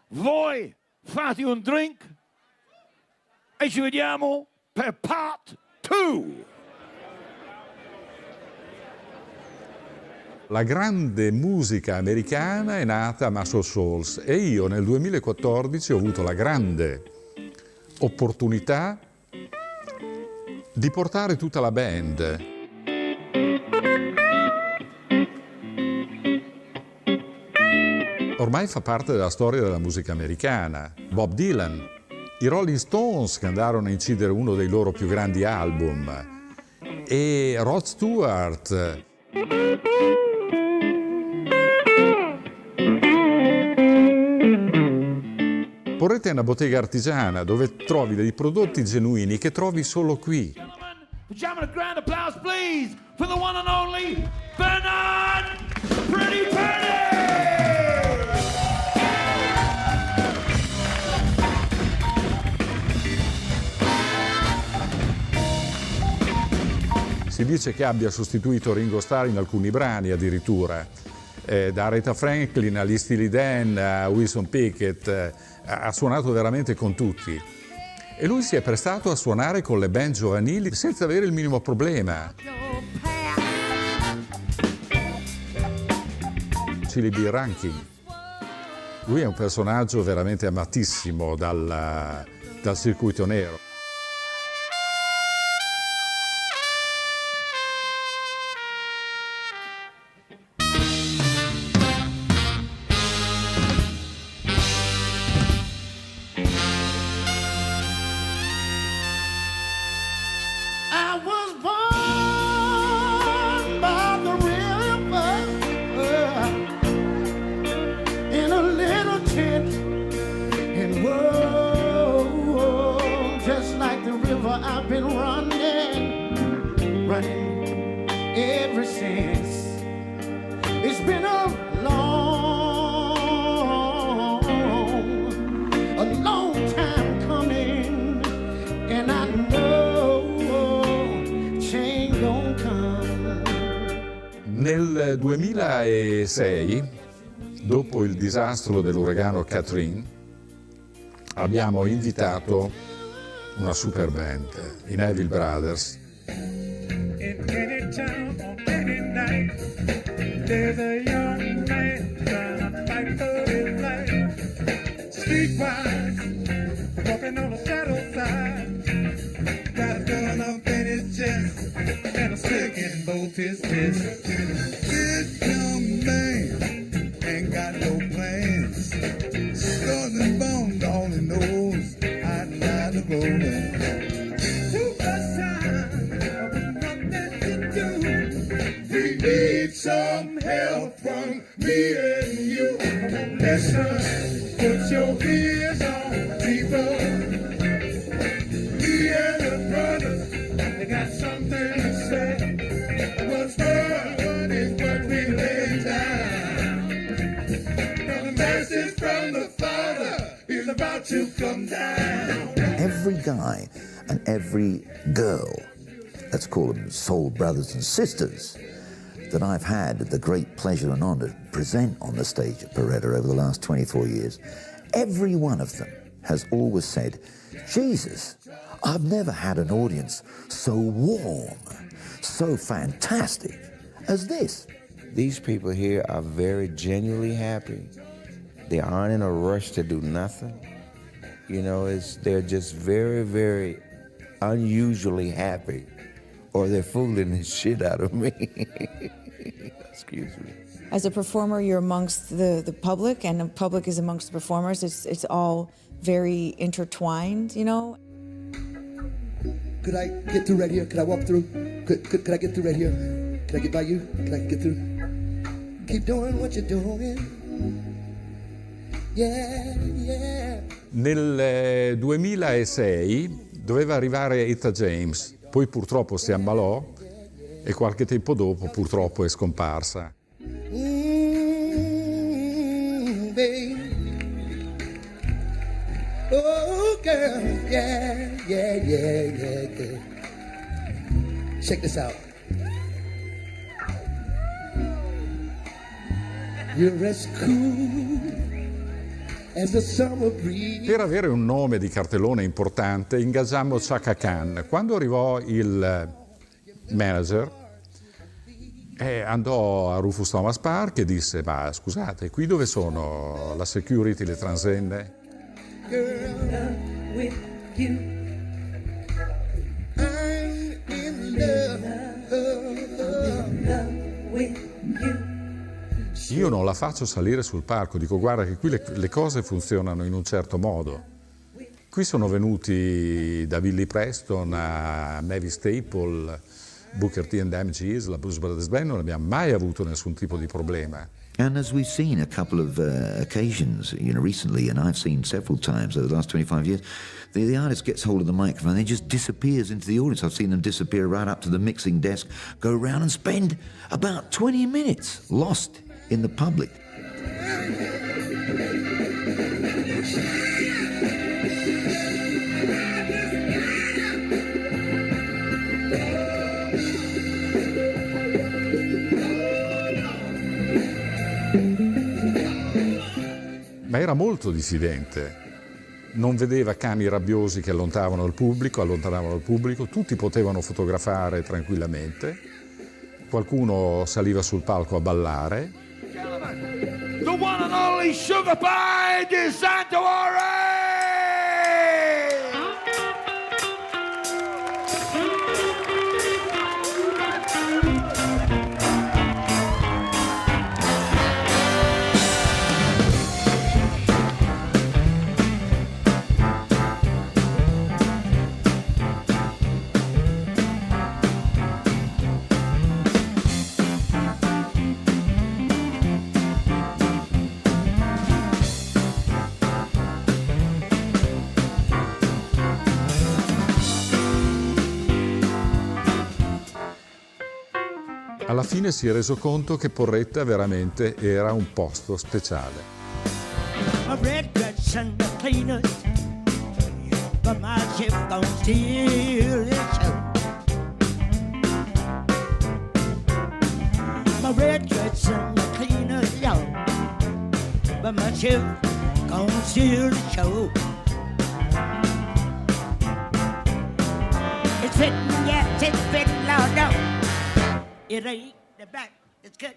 voi fate un drink e ci vediamo per part 2. La grande musica americana è nata a Muscle Shoals e io nel 2014 ho avuto la grande opportunità di portare tutta la band. Ormai fa parte della storia della musica americana. Bob Dylan, i Rolling Stones che andarono a incidere uno dei loro più grandi album e Rod Stewart. Porrete è una bottega artigiana dove trovi dei prodotti genuini che trovi solo qui. Facciamo un grande applauso, please, for the one and only Bernard Pretty Penny! Si dice che abbia sostituito Ringo Starr in alcuni brani addirittura, da Aretha Franklin agli Steely Dan a Wilson Pickett, ha suonato veramente con tutti. E lui si è prestato a suonare con le band giovanili senza avere il minimo problema. Chili Bill Rankin. Lui è un personaggio veramente amatissimo dal circuito nero. I was born by the river in a little tent, and whoa, just like the river I've been running ever since. It's been a long time coming, and I know change gon' come. Nel 2006, dopo il disastro dell'uragano Katrina, abbiamo invitato una super band, i Neville Brothers. In any town on any night, there's a young man trying to fight for his life. Streetwise, walking on the shadow side, got a gun up in his chest. and a stick in both his fists. This young man ain't got no plans. Northern Bone only knows how to ride the road. Too much time, nothing to do. We need some help from me and you. Listen, put your ears on, people. Me and the brothers, they got something to say. What's done is what we lay down. The message from the Father is about to come down. Every guy and every girl, let's call them soul brothers and sisters, that I've had the great pleasure and honor to present on the stage at Beretta over the last 24 years, every one of them has always said, Jesus, I've never had an audience so warm, so fantastic as this. These people here are very genuinely happy. They aren't in a rush to do nothing. You know, they're just very, very unusually happy, or they're fooling the shit out of me. Excuse me. As a performer, you're amongst the public, and the public is amongst the performers. It's all very intertwined, you know? Could I get through right here? Could I walk through? Could I get through right here? Could I get by you? Could I get through? Keep doing what you're doing. Yeah, yeah. Nel 2006 doveva arrivare Etta James, poi purtroppo si ammalò e qualche tempo dopo purtroppo è scomparsa. Babe. Oh, girl, yeah, yeah, yeah, yeah, yeah. Check this out. You're as cool as the summer breeze. Per avere un nome di cartellone importante ingaggiammo Chaka Khan. Quando arrivò il manager, andò a Rufus Thomas Park e disse: ma scusate, qui dove sono la security, le transenne? Girl, with you, I'm in love with you. Io non la faccio salire sul palco, dico: guarda che qui le cose funzionano in un certo modo. Qui sono venuti da Billy Preston a Mavis Staple, Booker T and MGs, la Blues Brothers Band, non abbiamo mai avuto nessun tipo di problema. And as we've seen a couple of occasions, you know, recently, and I've seen several times over the last 25 years, the artist gets hold of the microphone and he just disappears into the audience. I've seen them disappear right up to the mixing desk, go around and spend about 20 minutes lost in the public. Ma era molto diffidente, non vedeva cani rabbiosi che allontanavano il pubblico, tutti potevano fotografare tranquillamente, qualcuno saliva sul palco a ballare. The one and only Sugar Pie di Santuari! Alla fine si è reso conto che Porretta veramente era un posto speciale. My red dress and the cleaners, but my ship don't steal it show. My red dress and the cleaners, yo, but my ship don't steal the show. It's fitting, yes, it's fitting, Lord, no. It ain't the back, it's good.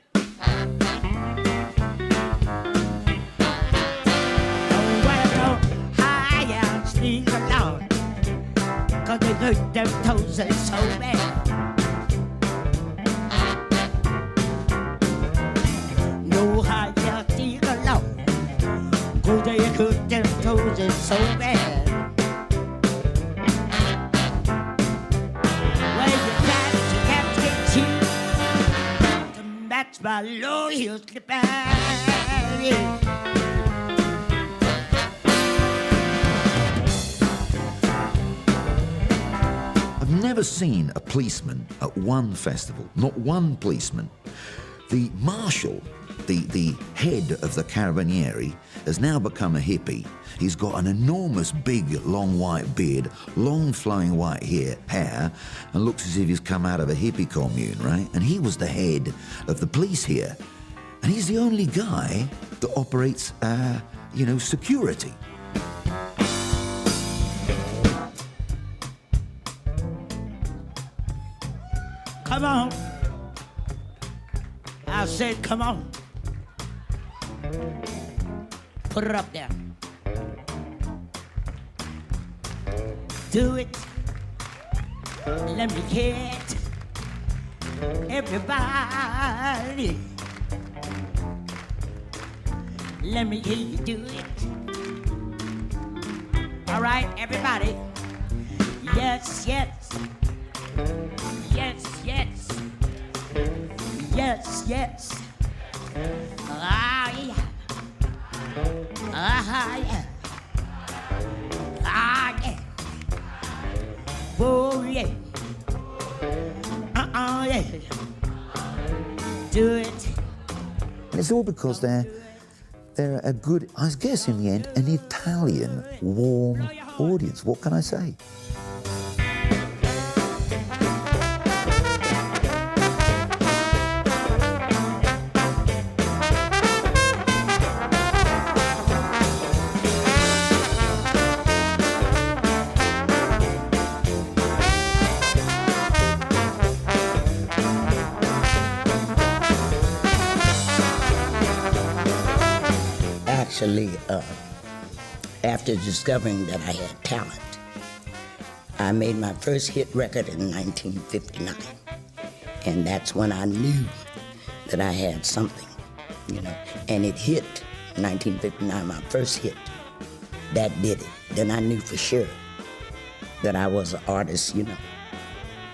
Cause they hurt their toes, they're so bad. so bad. Well, you can't get cheap to match my low heel slipper. Yeah. I've never seen a policeman at one festival, not one policeman. The marshal, the head of the Carabinieri, has now become a hippie. He's got an enormous, big, long white beard, long flowing white hair, and looks as if he's come out of a hippie commune, right? And he was the head of the police here. And he's the only guy that operates, security. Come on. I said, come on. Put it up there. Do it. Let me get everybody. Let me hear you do it. All right, everybody. Yes, yes. Yes, yes. Yes, yes. Ah, yeah. Ah, yeah. Ah, yeah. Oh, yeah. Yeah. Do it. And it's all because they're a good, I guess in the end, an Italian, warm audience. What can I say? Actually, after discovering that I had talent, I made my first hit record in 1959. And that's when I knew that I had something, And it hit 1959, my first hit. That did it. Then I knew for sure that I was an artist,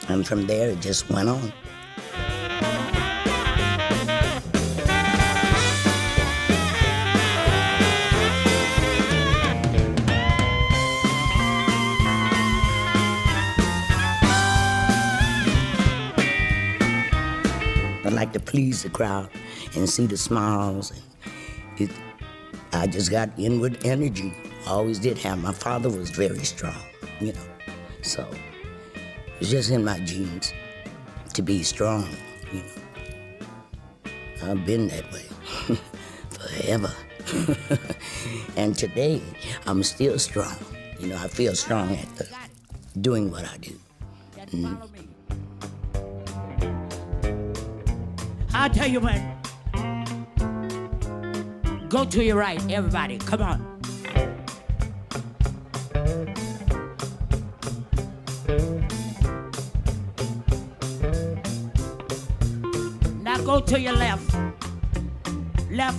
And from there, it just went on. Like to please the crowd and see the smiles. I just got inward energy. I always did have. My father was very strong, So it's just in my genes to be strong, I've been that way forever. And today, I'm still strong. I feel strong at doing what I do. I'll tell you when. Go to your right, everybody. Come on. Now go to your left. Left.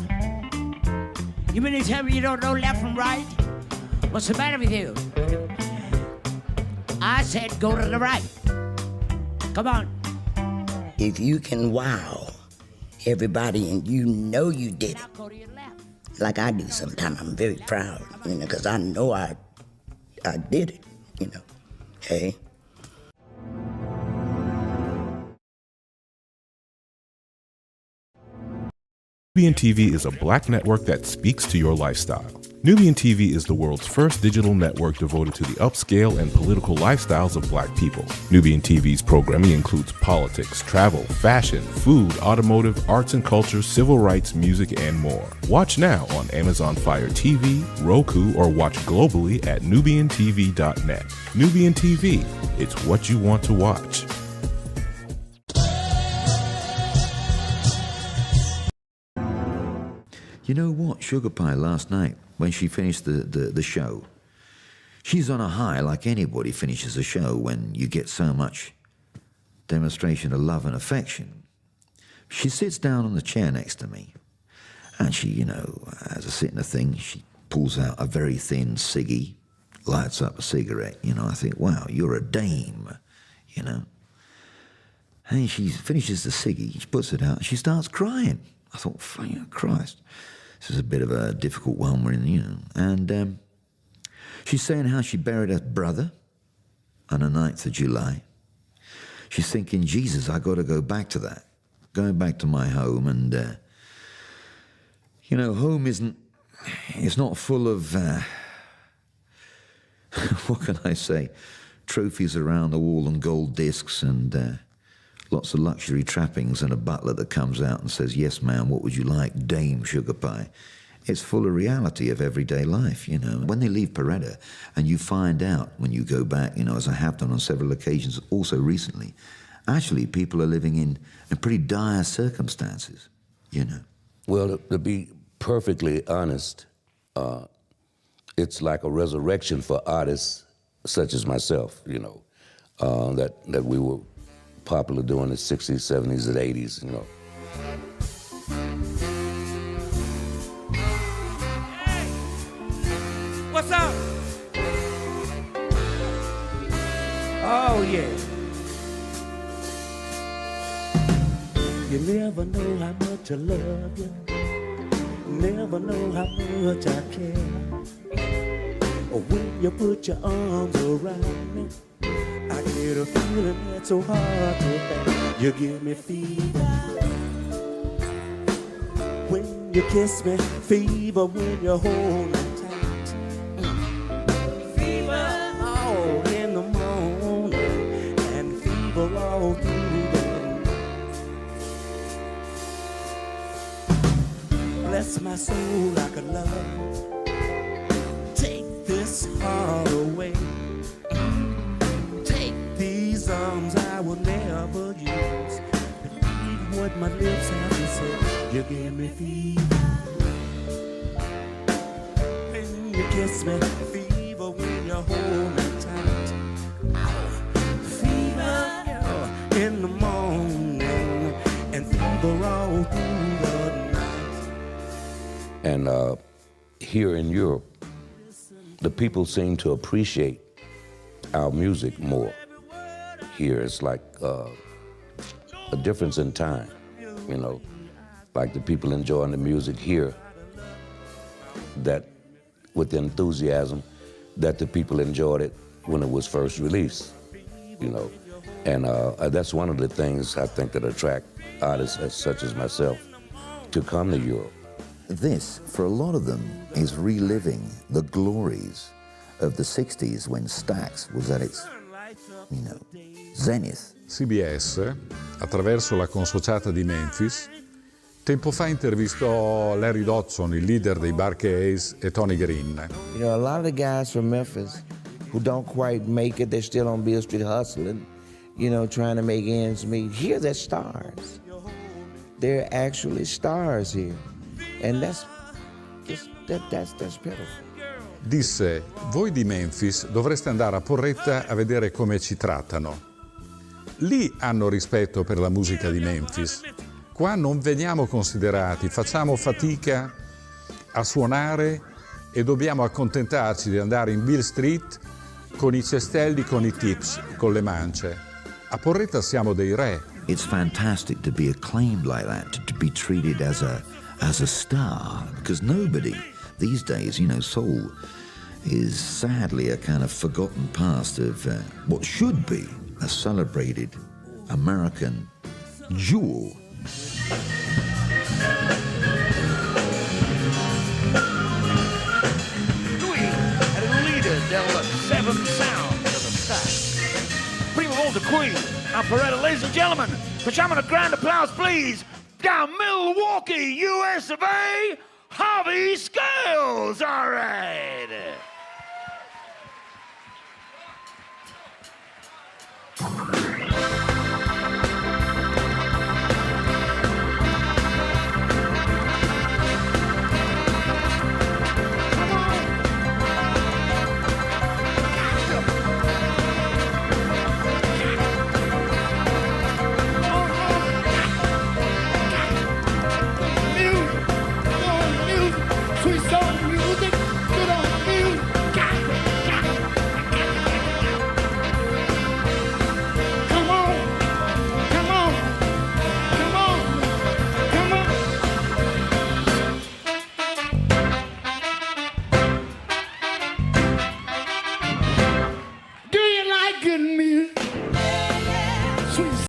You mean to tell me you don't know left from right? What's the matter with you? I said go to the right. Come on. If you can wow everybody and you did it, like I do sometimes, I'm very proud, because I know I did it, Hey. Nubian TV is a black network that speaks to your lifestyle. Nubian TV is the world's first digital network devoted to the upscale and political lifestyles of black people. Nubian TV's programming includes politics, travel, fashion, food, automotive, arts and culture, civil rights, music, and more. Watch now on Amazon Fire TV, Roku, or watch globally at nubiantv.net. Nubian TV, it's what you want to watch. You know what? Sugar Pie last night, when she finished the show, she's on a high like anybody finishes a show when you get so much demonstration of love and affection. She sits down on the chair next to me, and she, as I sit in the thing, she pulls out a very thin ciggy, lights up a cigarette. You know, I think, wow, you're a dame, you know. And she finishes the ciggy, she puts it out, and she starts crying. I thought, Christ, this is a bit of a difficult one, we're in, you know. And she's saying how she buried her brother on the 9th of July. She's thinking, Jesus, I got to go back to that, going back to my home. And, you know, home it's not full of, what can I say, trophies around the wall and gold discs and lots of luxury trappings and a butler that comes out and says, yes, ma'am, what would you like? Dame sugar pie. It's full of reality of everyday life, you know. When they leave Peretta and you find out when you go back, you know, as I have done on several occasions, also recently, actually people are living in pretty dire circumstances, you know. Well, to be perfectly honest, it's like a resurrection for artists such as myself, you know, that we were popular during the 60s, 70s, and 80s, you know. Hey, what's up? Oh, yeah. You never know how much I love you. Never know how much I care. When you put your arms around me, I get a feeling that's so hard to bear. You give me fever when you kiss me, fever when you hold me tight. Fever all in the morning and fever all through the night. Bless my soul like a love. Take this heart away. These arms I will never use. Repeat what my lips have to say. You give me fever when you kiss me, fever when you hold me tight. Fever in the morning and fever all through the night. And here in Europe, the people seem to appreciate our music more. Here it's like a difference in time, you know, like the people enjoying the music here, that with the enthusiasm that the people enjoyed it when it was first released, you know. And that's one of the things I think that attract artists such as myself to come to Europe. This, for a lot of them, is reliving the glories of the 60s when Stax was at its, you know, zenith. CBS, attraverso la consociata di Memphis, tempo fa intervistò Larry Dodson, il leader dei Bar-Kays, e Tony Green. You know, a lot of the guys from Memphis who don't quite make it, they're still on Beale Street hustling, you know, trying to make ends meet. Here they're stars. They're actually stars here. And that's pitiful. Disse, voi di Memphis dovreste andare a Porretta a vedere come ci trattano. Lì hanno rispetto per la musica di Memphis. Qua non veniamo considerati, facciamo fatica a suonare e dobbiamo accontentarci di andare in Beale Street con i cestelli, con i tips, con le mance. A Porretta siamo dei re. It's fantastic to be acclaimed like that, to be treated as a star, because nobody these days, you know, soul is sadly a kind of forgotten past of what should be a celebrated American jewel. Qui è il leader del Seven Sound of the Stax. Prima volta qui a Peretta, ladies and gentlemen, facciamo una grande applause, please, down Milwaukee, US of A, Harvey Scales, all right.